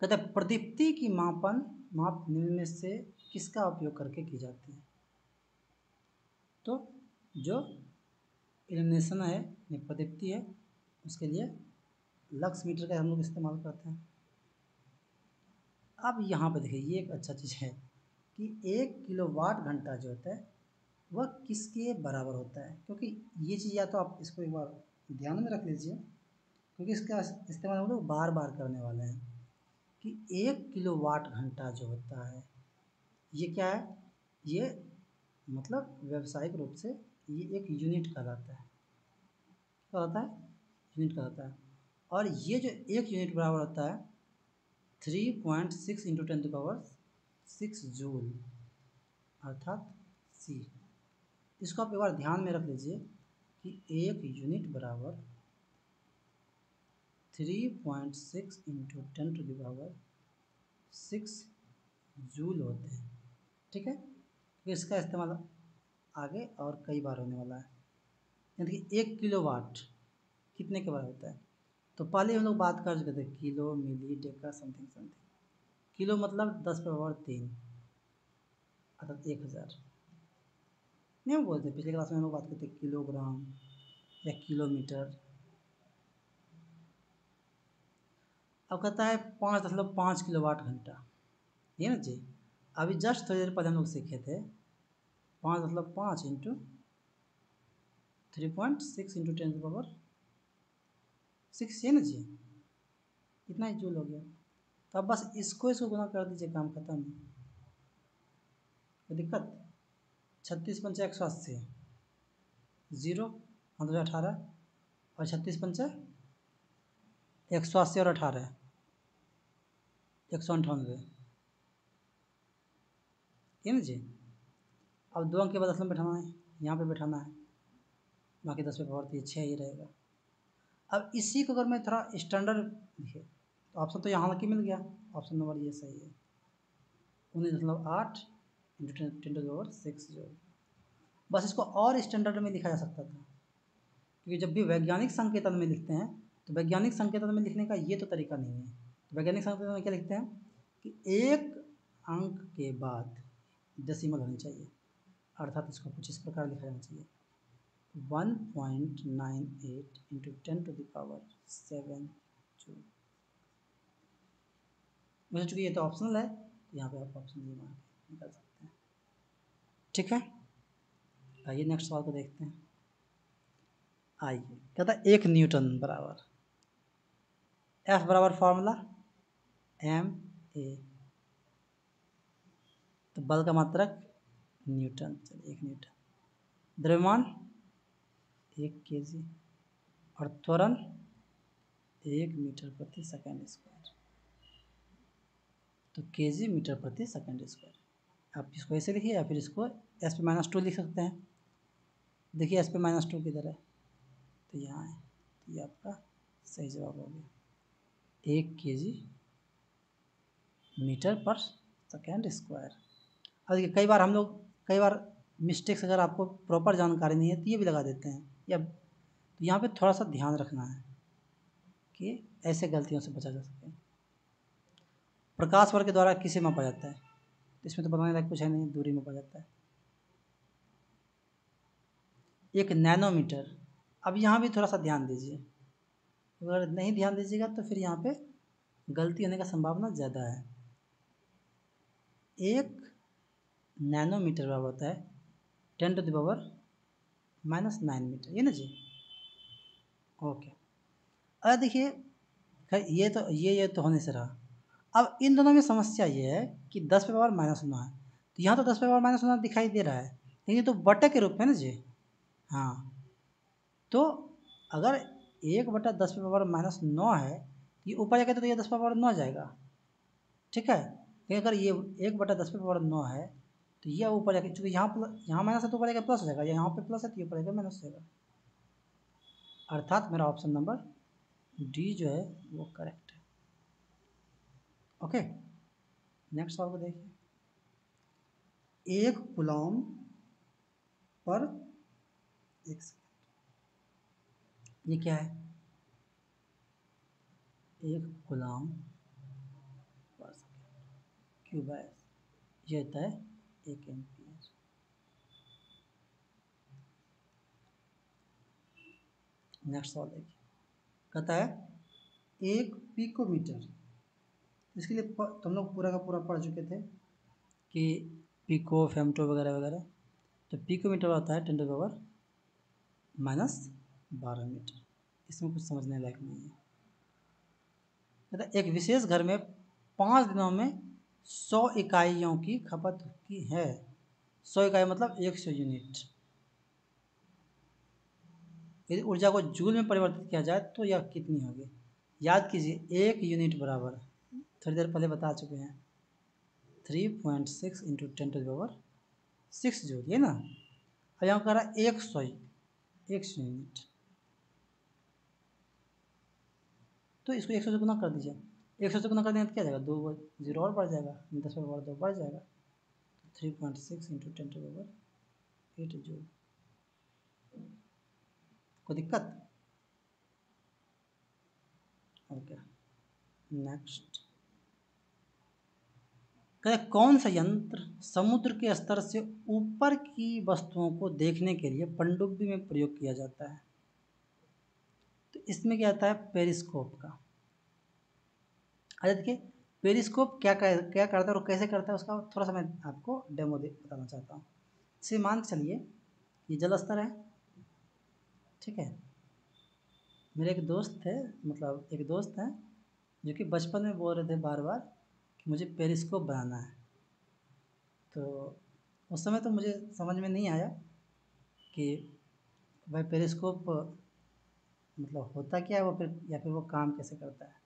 S1: कहते हैं प्रदीप्ति की माप निम्न में से किसका उपयोग करके की जाती है। तो जो इल्यूमिनेशन है या प्रदीप्ति है उसके लिए लक्स मीटर का हम लोग इस्तेमाल करते हैं। अब यहाँ पर देखिए ये एक अच्छा चीज़ है कि 1 किलोवाट घंटा जो होता है वह किसके बराबर होता है, क्योंकि ये चीज़ या तो आप इसको एक बार ध्यान में रख लीजिए, क्योंकि इसका इस्तेमाल हम लोग बार बार करने वाले हैं कि 1 किलोवाट घंटा जो होता है ये क्या है, ये मतलब व्यावसायिक रूप से ये एक यूनिट कहलाता है। क्या होता है? यूनिट कहलाता है। और ये जो 1 यूनिट बराबर होता है 3.6 इंटू 10⁻6 जूल, अर्थात सी। इसको आप एक बार ध्यान में रख लीजिए कि 1 यूनिट बराबर 3.6 इंटू 10⁻6 जूल होते हैं। ठीक है, तो इसका इस्तेमाल आगे और कई बार होने वाला है। यानी कि 1 किलोवाट कितने के बराबर होता है? तो पहले हम लोग बात कर चुके थे किलो, मिली, डेका, समथिंग समथिंग। किलो मतलब 10⁻3 अर्थात 1000। नहीं हम बोलते, पिछले क्लास में हम लोग बात करते किलोग्राम या किलोमीटर। अब कहता है 5.5 किलोवाट घंटा, ये ना जी। अभी जस्ट थोड़ी देर पहले हम लोग सीखे थे 5 इंटू 3.6 इंटू 10⁻6, ये ना जी, इतना ही जूल हो गया। तो अब बस इसको गुना कर दीजिए, काम खत्म। कोई दिक्कत? 36 पंचे 180, 0 18 और 36 पंचे 180 और 18 198, ये ना जी। अब 2 अंक के बाद 10 में बैठाना है, यहाँ पे बैठाना है, बाकी 10 पे पावर 6 ही रहेगा। अब इसी को अगर मैं थोड़ा स्टैंडर्ड लिखे तो ऑप्शन तो यहाँ की मिल गया, ऑप्शन नंबर ये सही है, 19.8 इंटू 10⁻6 जो। बस इसको और स्टैंडर्ड में लिखा जा सकता था, क्योंकि जब भी वैज्ञानिक संकेतन में लिखते हैं तो वैज्ञानिक संकेतन में लिखने का ये तो तरीका नहीं है। तो वैज्ञानिक संकेतन में क्या लिखते हैं कि एक अंक के बाद डेसिमल होनी चाहिए, अर्थात इसको कुछ इस प्रकार लिखा जाना चाहिए 1.98 इंटू 10⁻7 जूल। वैसे चूँकि ये तो ऑप्शनल है तो यहाँ पे आप ऑप्शन ये मान के निकाल सकते हैं। ठीक है, आइए नेक्स्ट सवाल को देखते हैं। आइए, कहता है 1 न्यूटन बराबर, एफ बराबर फॉर्मूला ma, तो बल का मात्रक न्यूटन, चलिए 1 न्यूटन। द्रव्यमान 1 kg और त्वरण 1 मीटर/सेकंड स्क्वायर, तो kg मीटर/सेकंड स्क्वायर। आप इसको ऐसे लिखिए या फिर इसको s पे -2 लिख सकते हैं। देखिए s पे -2 किधर है, तो यहाँ है, तो ये आपका सही जवाब हो गया, 1 kg मीटर/सेकंड स्क्वायर। अब देखिए कई बार मिस्टेक्स अगर आपको प्रॉपर जानकारी नहीं है तो ये भी लगा देते हैं, या तो यहाँ पे थोड़ा सा ध्यान रखना है कि ऐसे गलतियों से बचा जा सके। प्रकाश वर्ग के द्वारा किसे मापा जाता है? इसमें तो बताने लायक कुछ है नहीं, दूरी मापा जाता है 1 नैनोमीटर। अब यहाँ भी थोड़ा सा ध्यान दीजिए, अगर नहीं ध्यान दीजिएगा तो फिर यहाँ पे गलती होने का संभावना ज़्यादा है। 1 नैनोमीटर बराबर होता है 10⁻⁹ मीटर, ये ना जी। ओके, अब देखिए ये तो होने से रहा। अब इन दोनों में समस्या ये है कि 10⁻⁹ है, तो यहाँ तो 10⁻⁹ दिखाई दे रहा है, लेकिन ये तो बटे के रूप में ना जी। हाँ, तो अगर 1/10⁻⁹ है, ये ऊपर जाएगा तो ये 10⁻9 जाएगा। ठीक है, लेकिन अगर ये 1/10⁻9 है तो ये ऊपर जाके, चूँकि यहाँ माइनस है तो ऊपर जाकर प्लस हो जाएगा, यहाँ पे प्लस है तो ये ऊपर जाकर माइनस हो जाएगा, अर्थात मेरा ऑप्शन नंबर डी जो है वो करेक्ट है। ओके, नेक्स्ट सवाल को देखिए। 1 कूलॉम पर 1 सेकंड, ये क्या है? 1 कूलॉम पर सेकंड क्यूब है, ये होता है 1 एम्पियर। नेक्स्ट सवाल देखिए, कहता है 1 पिकोमीटर। इसके लिए तो हम लोग पूरा का पूरा पढ़ चुके थे कि पिको, फेमटो वगैरह वगैरह। तो पिकोमीटर होता है 10⁻⁻12 मीटर। इसमें कुछ समझने लायक नहीं है। कहता एक विशेष घर में 5 दिनों में 100 इकाइयों की खपत की है। 100 इकाई मतलब 100 यूनिट। यदि ऊर्जा को जूल में परिवर्तित किया जाए तो यह कितनी होगी? याद कीजिए 1 यूनिट बराबर, थोड़ी देर पहले बता चुके हैं, 3.6 इंटू 10⁻6 जूल, ये ना। अब यहाँ कह रहा है 100 यूनिट, तो इसको 100 से गुना कर दीजिए। 100 से गुना कर देंगे तो क्या जाएगा, 2 जीरो और बढ़ जाएगा, 10⁻2 बढ़ जाएगा, 3.6 इंटू 10⁻8 जूल। कोई दिक्कत? Okay, next. कौन सा यंत्र समुद्र के स्तर से ऊपर की वस्तुओं को देखने के लिए पनडुब्बी में प्रयोग किया जाता है? तो इसमें क्या आता है, पेरिस्कोप का। अच्छा देखिए, पेरिस्कोप क्या करता है और कैसे करता है, उसका थोड़ा सा मैं आपको डेमो बताना चाहता हूँ। इसे मान के चलिए ये जल स्तर है, ठीक है। मेरे एक दोस्त थे, मतलब एक दोस्त हैं जो कि बचपन में बोल रहे थे बार बार कि मुझे पेरिस्कोप बनाना है। तो उस समय तो मुझे समझ में नहीं आया कि भाई पेरिस्कोप मतलब होता क्या है वो, फिर या फिर वो काम कैसे करता है।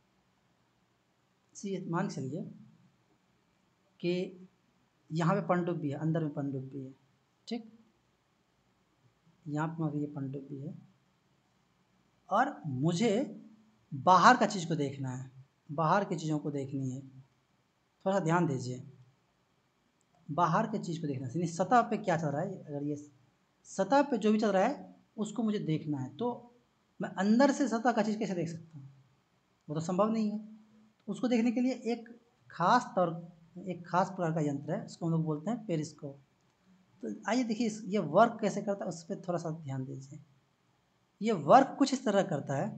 S1: इसी मान के चलिए कि यहाँ पे पनडुब्बी है, अंदर में पनडुब्बी है, ठीक। यहाँ पे मान ये पनडुब्बी है और मुझे बाहर का चीज़ को देखना है, बाहर की चीज़ों को देखनी है। थोड़ा सा ध्यान दीजिए, बाहर की चीज़ को देखना है, सतह पे क्या चल रहा है। अगर ये सतह पे जो भी चल रहा है उसको मुझे देखना है, तो मैं अंदर से सतह का चीज़ कैसे देख सकता हूँ? वो तो संभव नहीं है। उसको देखने के लिए एक खास प्रकार का यंत्र है, उसको हम लोग बोलते हैं पेरिस्कोप। तो आइए देखिए ये वर्क कैसे करता है, उस पर थोड़ा सा ध्यान दीजिए। ये वर्क कुछ इस तरह करता है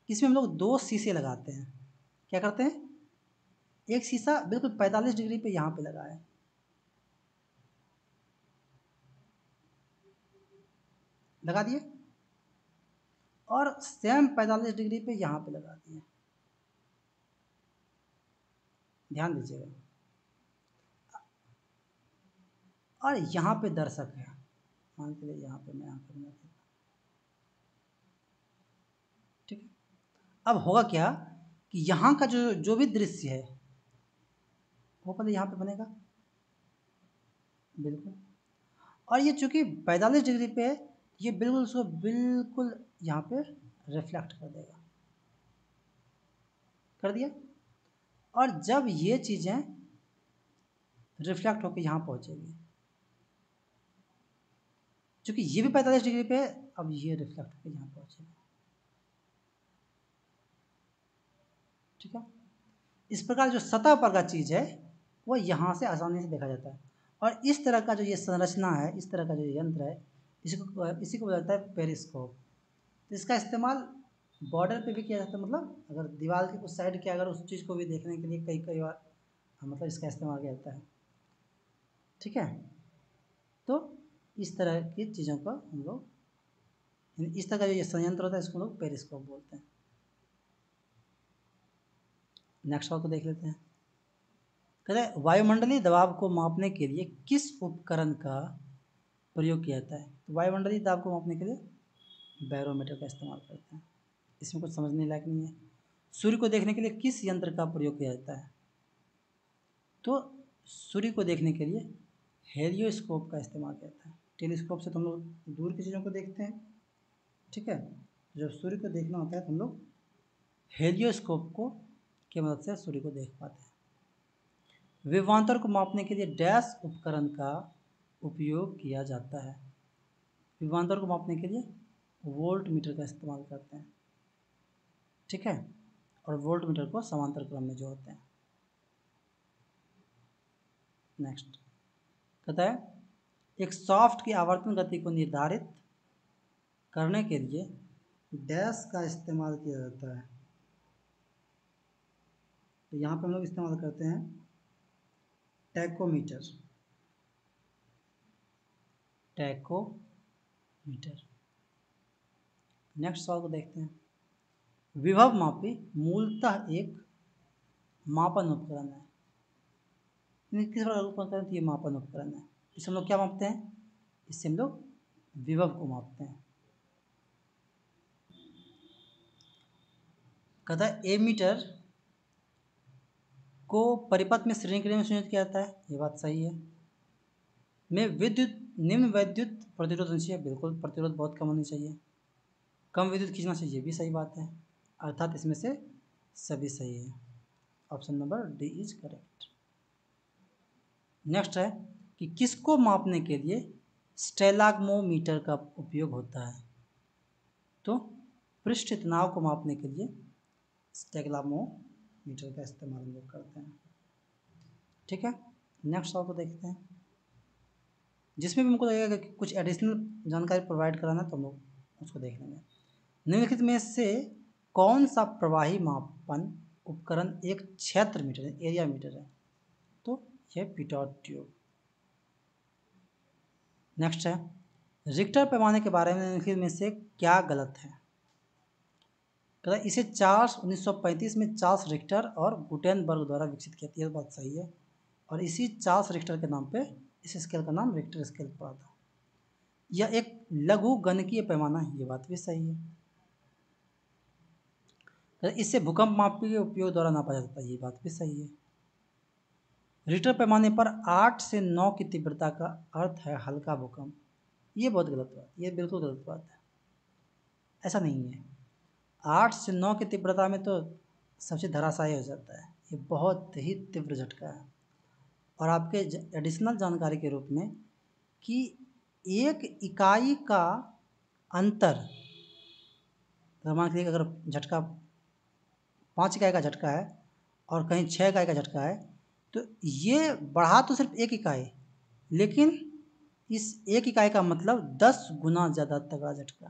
S1: कि इसमें हम लोग 2 शीशे लगाते हैं। क्या करते हैं, एक शीशा बिल्कुल 45 डिग्री पे यहाँ पे लगा है, लगा दिए, और सेम 45 डिग्री पे यहाँ पे लगा दिए। ध्यान दीजिएगा। और यहाँ पे दर्शक है, मान के लिए यहाँ पे मैं आंखें बना देता हूँ, ठीक है। अब होगा क्या कि यहाँ का जो जो भी दृश्य है वो पहले यहाँ पे बनेगा, बिल्कुल। और ये चूंकि 45 डिग्री पे है, ये बिल्कुल उसको बिल्कुल यहाँ पे रिफ्लेक्ट कर देगा, कर दिया। और जब ये चीज़ें रिफ्लेक्ट होकर यहाँ पहुँचेगी, चूंकि ये भी 45 डिग्री पे है, अब ये रिफ्लेक्ट होकर यहाँ पहुँचेगा, ठीक है। इस प्रकार जो सतह पर का चीज़ है वो यहाँ से आसानी से देखा जाता है। और इस तरह का जो ये संरचना है, इस तरह का जो यंत्र है, इसी को बोला जाता है पेरिस्कोप। तो इसका इस्तेमाल बॉर्डर पे भी किया जाता है, मतलब अगर दीवार के उस साइड के अगर उस चीज़ को भी देखने के लिए कई कई बार मतलब इसका इस्तेमाल किया जाता है, ठीक है। तो इस तरह की चीज़ों का हम लोग, इस तरह का जो ये संयंत्र होता है इसको लोग पेरिस्कोप बोलते हैं। नेक्स्ट वाला को देख लेते हैं। कहते हैं वायुमंडलीय दबाव को मापने के लिए किस उपकरण का प्रयोग किया जाता है? तो वायुमंडलीय दबाव को मापने के लिए बैरोमीटर का इस्तेमाल करते हैं। इसमें कुछ समझने लायक नहीं है। सूर्य को देखने के लिए किस यंत्र का प्रयोग किया जाता है? तो सूर्य को देखने के लिए हेलियोस्कोप का इस्तेमाल किया जाता है। टेलीस्कोप से तो हम लोग दूर की चीज़ों को देखते हैं, ठीक है। जब सूर्य को देखना होता है तो हम लोग हेलियोस्कोप को की मदद से सूर्य को देख पाते हैं। विभवांतर को मापने के लिए डैश उपकरण का उपयोग किया जाता है? विभवांतर को मापने के लिए वोल्ट मीटर का इस्तेमाल करते हैं, ठीक है। और वोल्ट मीटर को समांतर क्रम में जोड़ते हैं। नेक्स्ट कहता है एक सॉफ्ट की आवर्तन गति को निर्धारित करने के लिए डैश का इस्तेमाल किया जाता है? तो यहाँ पे हम लोग इस्तेमाल करते हैं टैकोमीटर। टैकोमीटर। नेक्स्ट सवाल को देखते हैं। विभव मापी मूलतः एक मापन उपकरण है। किस प्रकार का उपकरण है? ये मापन उपकरण है। इससे हम लोग क्या मापते हैं? इससे हम लोग विभव को मापते हैं। कहता है एमीटर को परिपथ में श्रेणी क्रम में संयोजित किया जाता है। ये बात सही है। में विद्युत निम्न विद्युत प्रतिरोध होनी चाहिए। बिल्कुल, प्रतिरोध बहुत कम होनी चाहिए। कम विद्युत खींचना चाहिए। ये भी सही बात है। अर्थात इसमें से सभी सही है। Option number D is correct. Next है कि किसको मापने के लिए स्टेलाग्मोमीटर का उपयोग होता है? तो पृष्ठ तनाव को मापने के लिए स्टेलाग्मोमीटर का इस्तेमाल हम लोग करते हैं। ठीक है, नेक्स्ट सवाल को देखते हैं, जिसमें भी हमको लगेगा कि कुछ एडिशनल जानकारी प्रोवाइड कराना तो हम लोग उसको देख लेंगे। निम्नलिखित में से कौन सा प्रवाही मापन उपकरण एक क्षेत्र मीटर है, एरिया मीटर है? तो यह पिटॉट ट्यूब। नेक्स्ट है रिक्टर पैमाने के बारे में निम्नलिखित में से क्या गलत है? इसे चार्ल्स 1935 में चार्ल्स रिक्टर और गुटेनबर्ग द्वारा विकसित किया था। यह बात सही है। और इसी चार्ल्स रिक्टर के नाम पे इस स्केल का नाम रिक्टर स्केल पड़ा था। यह एक लघु गणकीय पैमाना है। ये बात भी सही है। इससे भूकंप मापी के उपयोग द्वारा नापा जाता है। ये बात भी सही है। रिक्टर पैमाने पर 8 से 9 की तीव्रता का अर्थ है हल्का भूकंप। ये बहुत गलत बात, ये बिल्कुल गलत बात है। ऐसा नहीं है। 8 से 9 की तीव्रता में तो सबसे धराशायी हो जाता है। ये बहुत ही तीव्र झटका है। और आपके एडिशनल जानकारी के रूप में कि एक इकाई का अंतर, मान लीजिए अगर झटका 5 इकाई का झटका है और कहीं 6 इकाई का झटका है, तो ये बढ़ा तो सिर्फ 1 इकाई, लेकिन इस 1 इकाई का मतलब 10 गुना ज़्यादा तगड़ा झटका,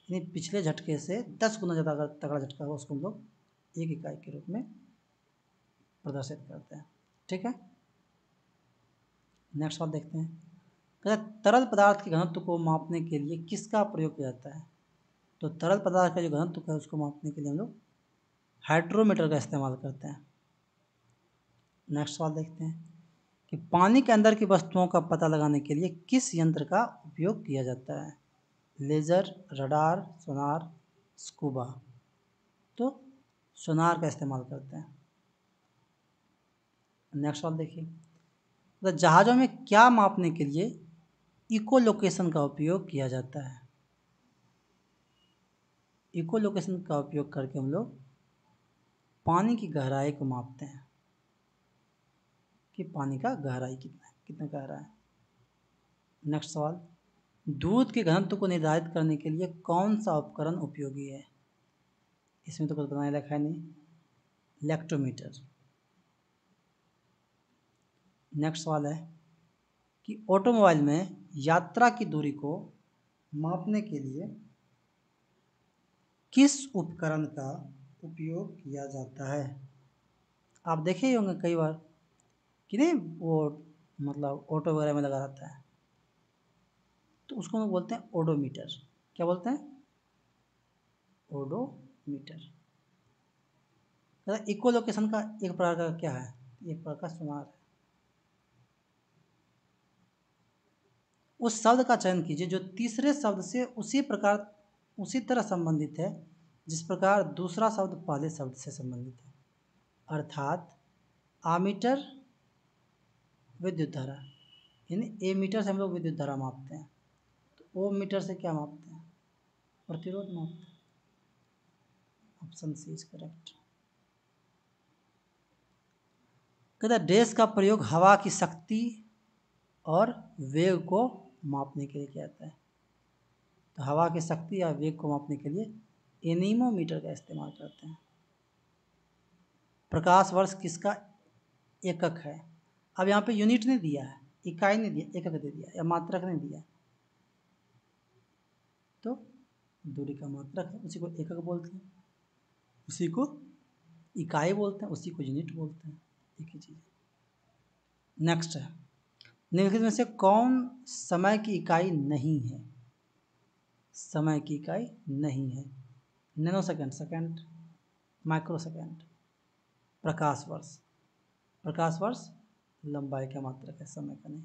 S1: यानी पिछले झटके से 10 गुना ज़्यादा तगड़ा झटका हो, उसको हम लोग 1 इकाई के रूप में प्रदर्शित करते हैं। ठीक है, नेक्स्ट सवाल देखते हैं। तरल पदार्थ के घनत्व को मापने के लिए किसका प्रयोग किया जाता है? तो तरल पदार्थ का जो घनत्व है उसको मापने के लिए हम लोग हाइड्रोमीटर का इस्तेमाल करते हैं। नेक्स्ट सवाल देखते हैं कि पानी के अंदर की वस्तुओं का पता लगाने के लिए किस यंत्र का उपयोग किया जाता है? लेज़र, रडार, सोनार, स्कूबा। तो सोनार का इस्तेमाल करते हैं। नेक्स्ट सवाल देखिए, तो जहाज़ों में क्या मापने के लिए इको लोकेशन का उपयोग किया जाता है? इको लोकेशन का उपयोग करके हम लोग पानी की गहराई को मापते हैं कि पानी का गहराई कितना गहरा है। नेक्स्ट सवाल, दूध के घनत्व को निर्धारित करने के लिए कौन सा उपकरण उपयोगी है? इसमें तो कुछ बनाए रखा है नहीं, लैक्टोमीटर। नेक्स्ट सवाल है कि ऑटोमोबाइल में यात्रा की दूरी को मापने के लिए किस उपकरण का उपयोग किया जाता है? आप देखे ही होंगे कई बार कि नहीं, वो मतलब ऑटो वगैरह में लगा रहता है, तो उसको हम बोलते हैं ओडोमीटर। क्या बोलते हैं? ओडोमीटर। इको लोकेशन का एक प्रकार का क्या है? एक प्रकार का सोनार है। उस शब्द का चयन कीजिए जो तीसरे शब्द से उसी तरह संबंधित है जिस प्रकार दूसरा शब्द पहले शब्द से संबंधित है। अर्थात आमीटर विद्युत धारा, यानी ए मीटर से हम लोग विद्युत धारा मापते हैं, तो ओ मीटर से क्या मापते हैं? प्रतिरोध मापते हैं। Option C is correct. कहता है डैश का प्रयोग हवा की शक्ति और वेग को मापने के लिए किया जाता है। तो हवा की शक्ति या वेग को मापने के लिए एनीमोमीटर का इस्तेमाल करते हैं। प्रकाश वर्ष किसका एकक है? अब यहाँ पे यूनिट नहीं दिया है, इकाई नहीं दिया, एकक दे दिया या मात्रक नहीं दिया, तो दूरी का मात्रक है, उसी को एकक बोलते हैं, उसी को इकाई बोलते हैं, उसी को यूनिट बोलते हैं। एक ही चीज़। नेक्स्ट है, निम्नलिखित में से कौन समय की इकाई नहीं है? समय की इकाई नहीं है। Nanosecond, second, microsecond, प्रकाश वर्ष, प्रकाश वर्ष लंबाई का मात्रक है, समय का नहीं।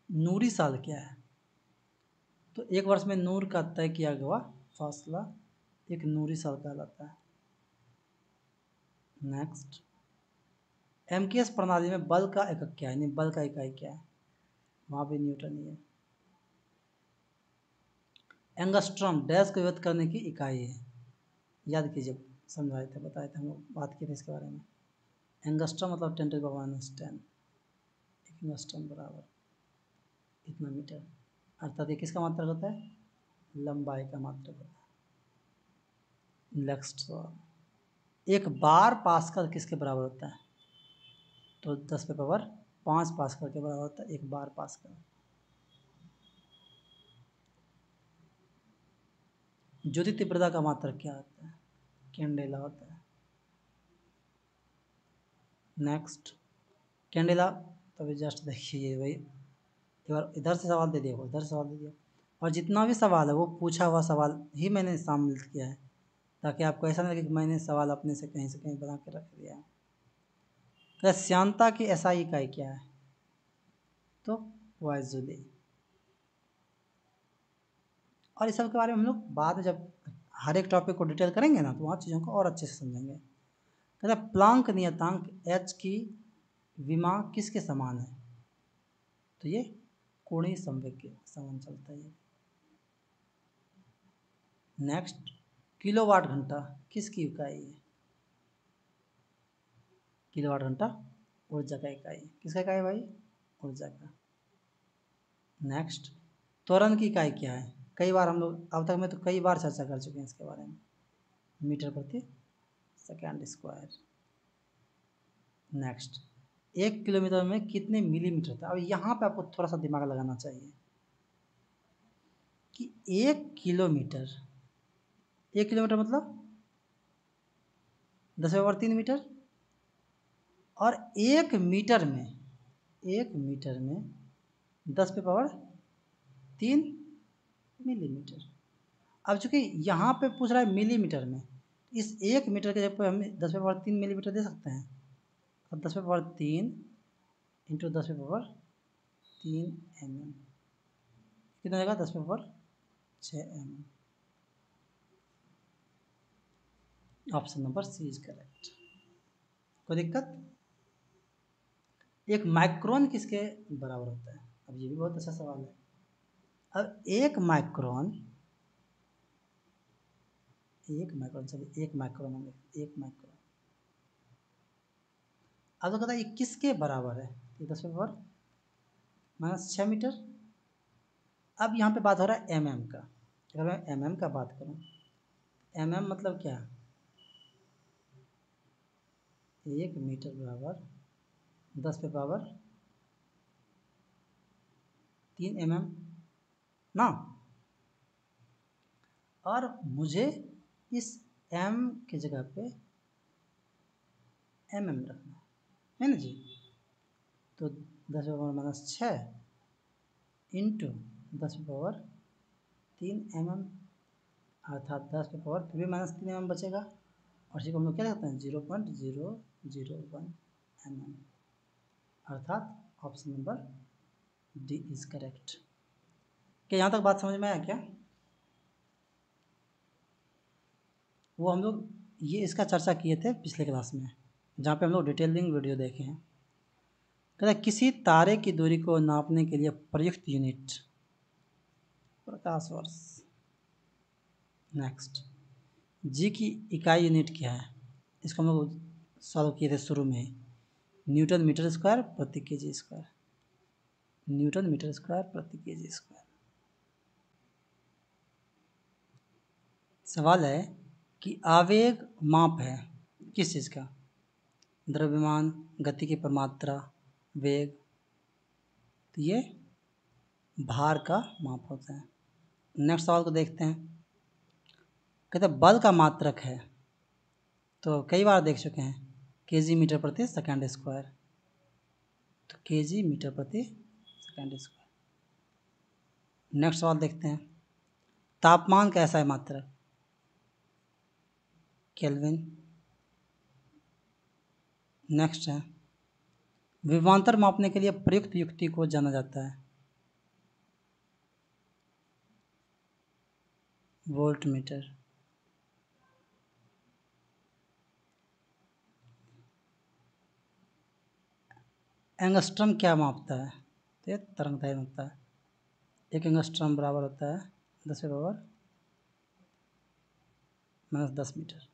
S1: नूरी साल क्या है? तो एक वर्ष में नूर का तय किया गया फासला एक नूरी साल कहलाता है। नेक्स्ट, एमकेएस प्रणाली में बल का एकक क्या है, यानी बल का इकाई क्या है? वहाँ भी न्यूटन ही है। एंगस्ट्रॉम डैश को व्यक्त करने की इकाई है, याद कीजिए, समझाए थे, बताए थे, हम लोग बात किए थे इसके बारे में। एंगस्ट्रॉम मतलब 10⁻⁻⁻, एक एंगस्ट्रॉम बराबर इतना मीटर, अर्थात ये किसका मात्रक होता है? लंबाई का मात्रक होता है। नेक्स्ट सवाल, एक बार पास्कल किसके बराबर होता है? तो 10⁻5 पास्कल के बराबर होता है एक बार पास्कल। ज्योति तीव्रता का मात्रक क्या होता है? कैंडेला होता है। नेक्स्ट, कैंडेला, तभी जस्ट देखिए भाई, एक बार इधर से सवाल दे दिया, उधर से सवाल दे दिया, और जितना भी सवाल है वो पूछा हुआ सवाल ही मैंने शामिल किया है, ताकि आपको ऐसा नहीं लगे कि मैंने सवाल अपने से कहीं बना के रख दिया है। क्या श्यानता की एसआई इकाई क्या है? तो वाइजुली। और इस सब के बारे में हम लोग बाद में जब हर एक टॉपिक को डिटेल करेंगे ना, तो वहाँ चीज़ों को और अच्छे से समझेंगे। कहते हैं प्लांक नियतांक एच की विमा किसके समान है? तो ये कोणीय संवेग के समान चलता है। नेक्स्ट, किलोवाट घंटा किसकी इकाई है? किलोवाट घंटा ऊर्जा का इकाई है। किसका इकाई है भाई? ऊर्जा का। नेक्स्ट, त्वरण की इकाई क्या है? कई बार हम लोग अब तक में तो कई बार चर्चा कर चुके हैं इसके बारे में, मीटर प्रति सेकेंड स्क्वायर। नेक्स्ट, 1 किलोमीटर में कितने मिलीमीटर था? अब यहाँ पे आपको थोड़ा सा दिमाग लगाना चाहिए कि 1 किलोमीटर, 1 किलोमीटर मतलब 10⁻³ मीटर, और 1 मीटर में 10⁻³ मिलीमीटर। अब चूंकि यहाँ पे पूछ रहा है मिलीमीटर में, इस 1 मीटर के जगह पे हम 10⁻³ मिलीमीटर दे सकते हैं। अब 10⁻³ इंटू 10⁻³ mm कितना देगा? 10⁻6 mm। Option number C is correct. कोई दिक्कत? एक माइक्रोन किसके बराबर होता है? अब ये भी बहुत अच्छा सवाल है। अब एक माइक्रोन चलिए एक माइक्रोन अब तो कहता है ये किसके बराबर है? ये 10⁻⁻6 मीटर। अब यहाँ पे बात हो रहा है mm का। अगर मैं mm का बात करूँ, mm मतलब क्या? 1 मीटर बराबर 10⁻³ mm ना। और मुझे इस m की जगह पे mm रखना है ना जी। तो 10⁻⁻6 इंटू 10⁻³ mm, अर्थात 10⁻³ mm बचेगा, और इसी को हम लोग क्या कहते हैं? 0.001 mm, अर्थात option number D is correct. क्या यहाँ तक बात समझ में आया क्या? वो हम लोग ये इसका चर्चा किए थे पिछले क्लास में, जहाँ पे हम लोग डिटेलिंग वीडियो देखे हैं। कहता है किसी तारे की दूरी को नापने के लिए प्रयुक्त यूनिट प्रकाश वर्ष। नेक्स्ट, जी की इकाई यूनिट क्या है? इसको हम लोग सॉल्व किए थे शुरू में, न्यूटन मीटर स्क्वायर प्रति KG square, newton metre square प्रति केजी स्क्वायर। सवाल है कि आवेग माप है किस चीज़ का? द्रव्यमान, गति की प्रमात्रा, वेग। तो ये भार का माप होता है। नेक्स्ट सवाल को देखते हैं। कहते हैं बल का मात्रक है, तो कई बार देख चुके हैं, केजी मीटर प्रति सेकेंड स्क्वायर। तो केजी मीटर प्रति सेकेंड स्क्वायर। नेक्स्ट सवाल देखते हैं। तापमान कैसा है मात्रक? केल्विन। नेक्स्ट है, विभवांतर मापने के लिए प्रयुक्त युक्ति को जाना जाता है? Volt meter. एंगस्ट्रम क्या मापता है? तो ये तरंगदैर्घ्य मापता है। एक एंगस्ट्रम बराबर होता है 10⁻⁻10 मीटर।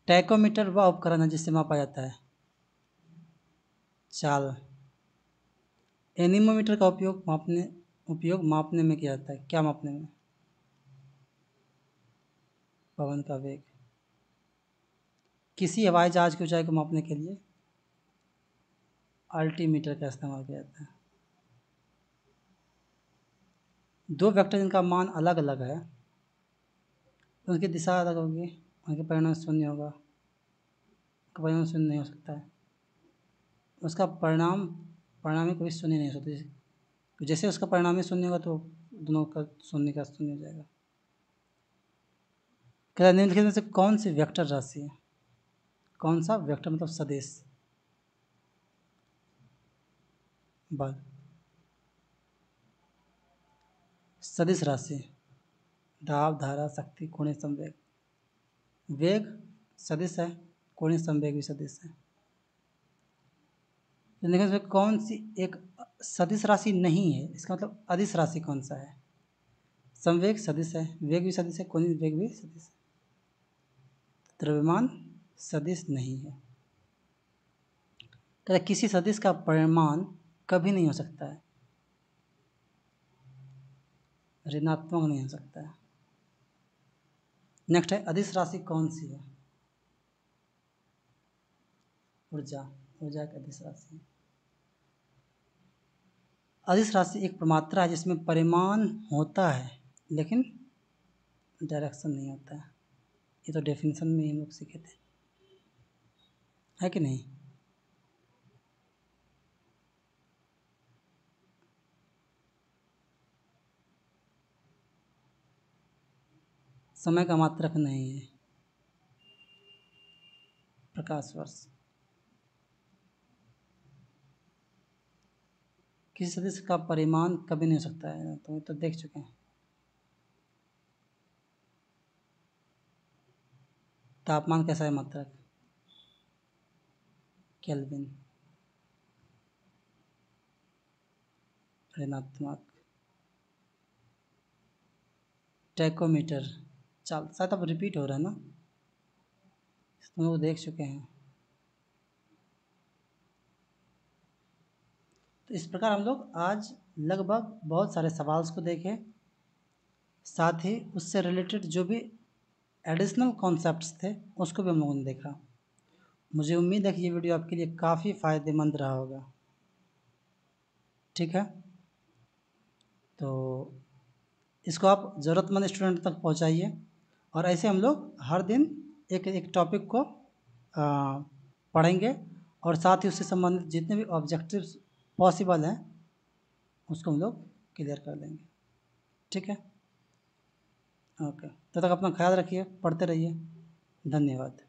S1: टैकोमीटर वह उपकरण है जिससे मापा जाता है चाल। एनीमोमीटर का उपयोग मापने में किया जाता है, क्या मापने में? पवन का वेग। किसी हवाई जहाज की ऊंचाई को मापने के लिए अल्टीमीटर का इस्तेमाल किया जाता है। दो वेक्टर जिनका मान अलग अलग है, उनकी दिशा अलग होगी, उनके परिणाम शून्य होगा। उसका परिणाम शून्य नहीं हो सकता है, उसका परिणामी कभी शून्य नहीं हो सकता। जैसे उसका परिणामी शून्य होगा तो दोनों का शून्य हो जाएगा। क्या निम्नलिखित में से कौन सी वेक्टर राशि है? कौन सा वेक्टर मतलब सदिश? बल। सदिश राशि, दाब, धारा, शक्ति, कोणीय संवेग। वेग सदिश है, कोणीय संवेग भी सदिश है। निम्नलिखित में कौन सी एक सदिश राशि नहीं है? इसका मतलब अदिश राशि कौन सा है? संवेग सदिश है, वेग भी सदिश है, कोणीय वेग भी सदिश है। द्रव्यमान सदिश नहीं है। किसी सदिश का परिमाण कभी नहीं हो सकता है, ऋणात्मक नहीं हो सकता है। नेक्स्ट है, अदिश राशि कौन सी है? ऊर्जा। ऊर्जा की अदिश राशि। अदिश राशि एक प्रमात्रा है जिसमें परिमाण होता है लेकिन डायरेक्शन नहीं होता है। ये तो डेफिनेशन में हम लोग सीखे थे, है कि नहीं? समय का मात्रक नहीं है, प्रकाश वर्ष। किसी सदिश का परिमाण कभी नहीं हो सकता है, तो ये तो देख चुके हैं। तापमान कैसा है मात्रक? केल्विन। ऋणात्मक। टैकोमीटर चाल, शायद अब रिपीट हो रहा है ना, तुम लोग देख चुके हैं। तो इस प्रकार हम लोग आज लगभग बहुत सारे सवाल्स को देखे, साथ ही उससे रिलेटेड जो भी एडिशनल कॉन्सेप्ट्स थे उसको भी हम लोगों ने देखा। मुझे उम्मीद है कि ये वीडियो आपके लिए काफ़ी फ़ायदेमंद रहा होगा। ठीक है, तो इसको आप ज़रूरतमंद स्टूडेंट तक पहुंचाइए, और ऐसे हम लोग हर दिन एक एक टॉपिक को पढ़ेंगे, और साथ ही उससे संबंधित जितने भी ऑब्जेक्टिव्स पॉसिबल हैं उसको हम लोग क्लियर कर देंगे। ठीक है, ओके, तब तक अपना ख्याल रखिए, पढ़ते रहिए। धन्यवाद।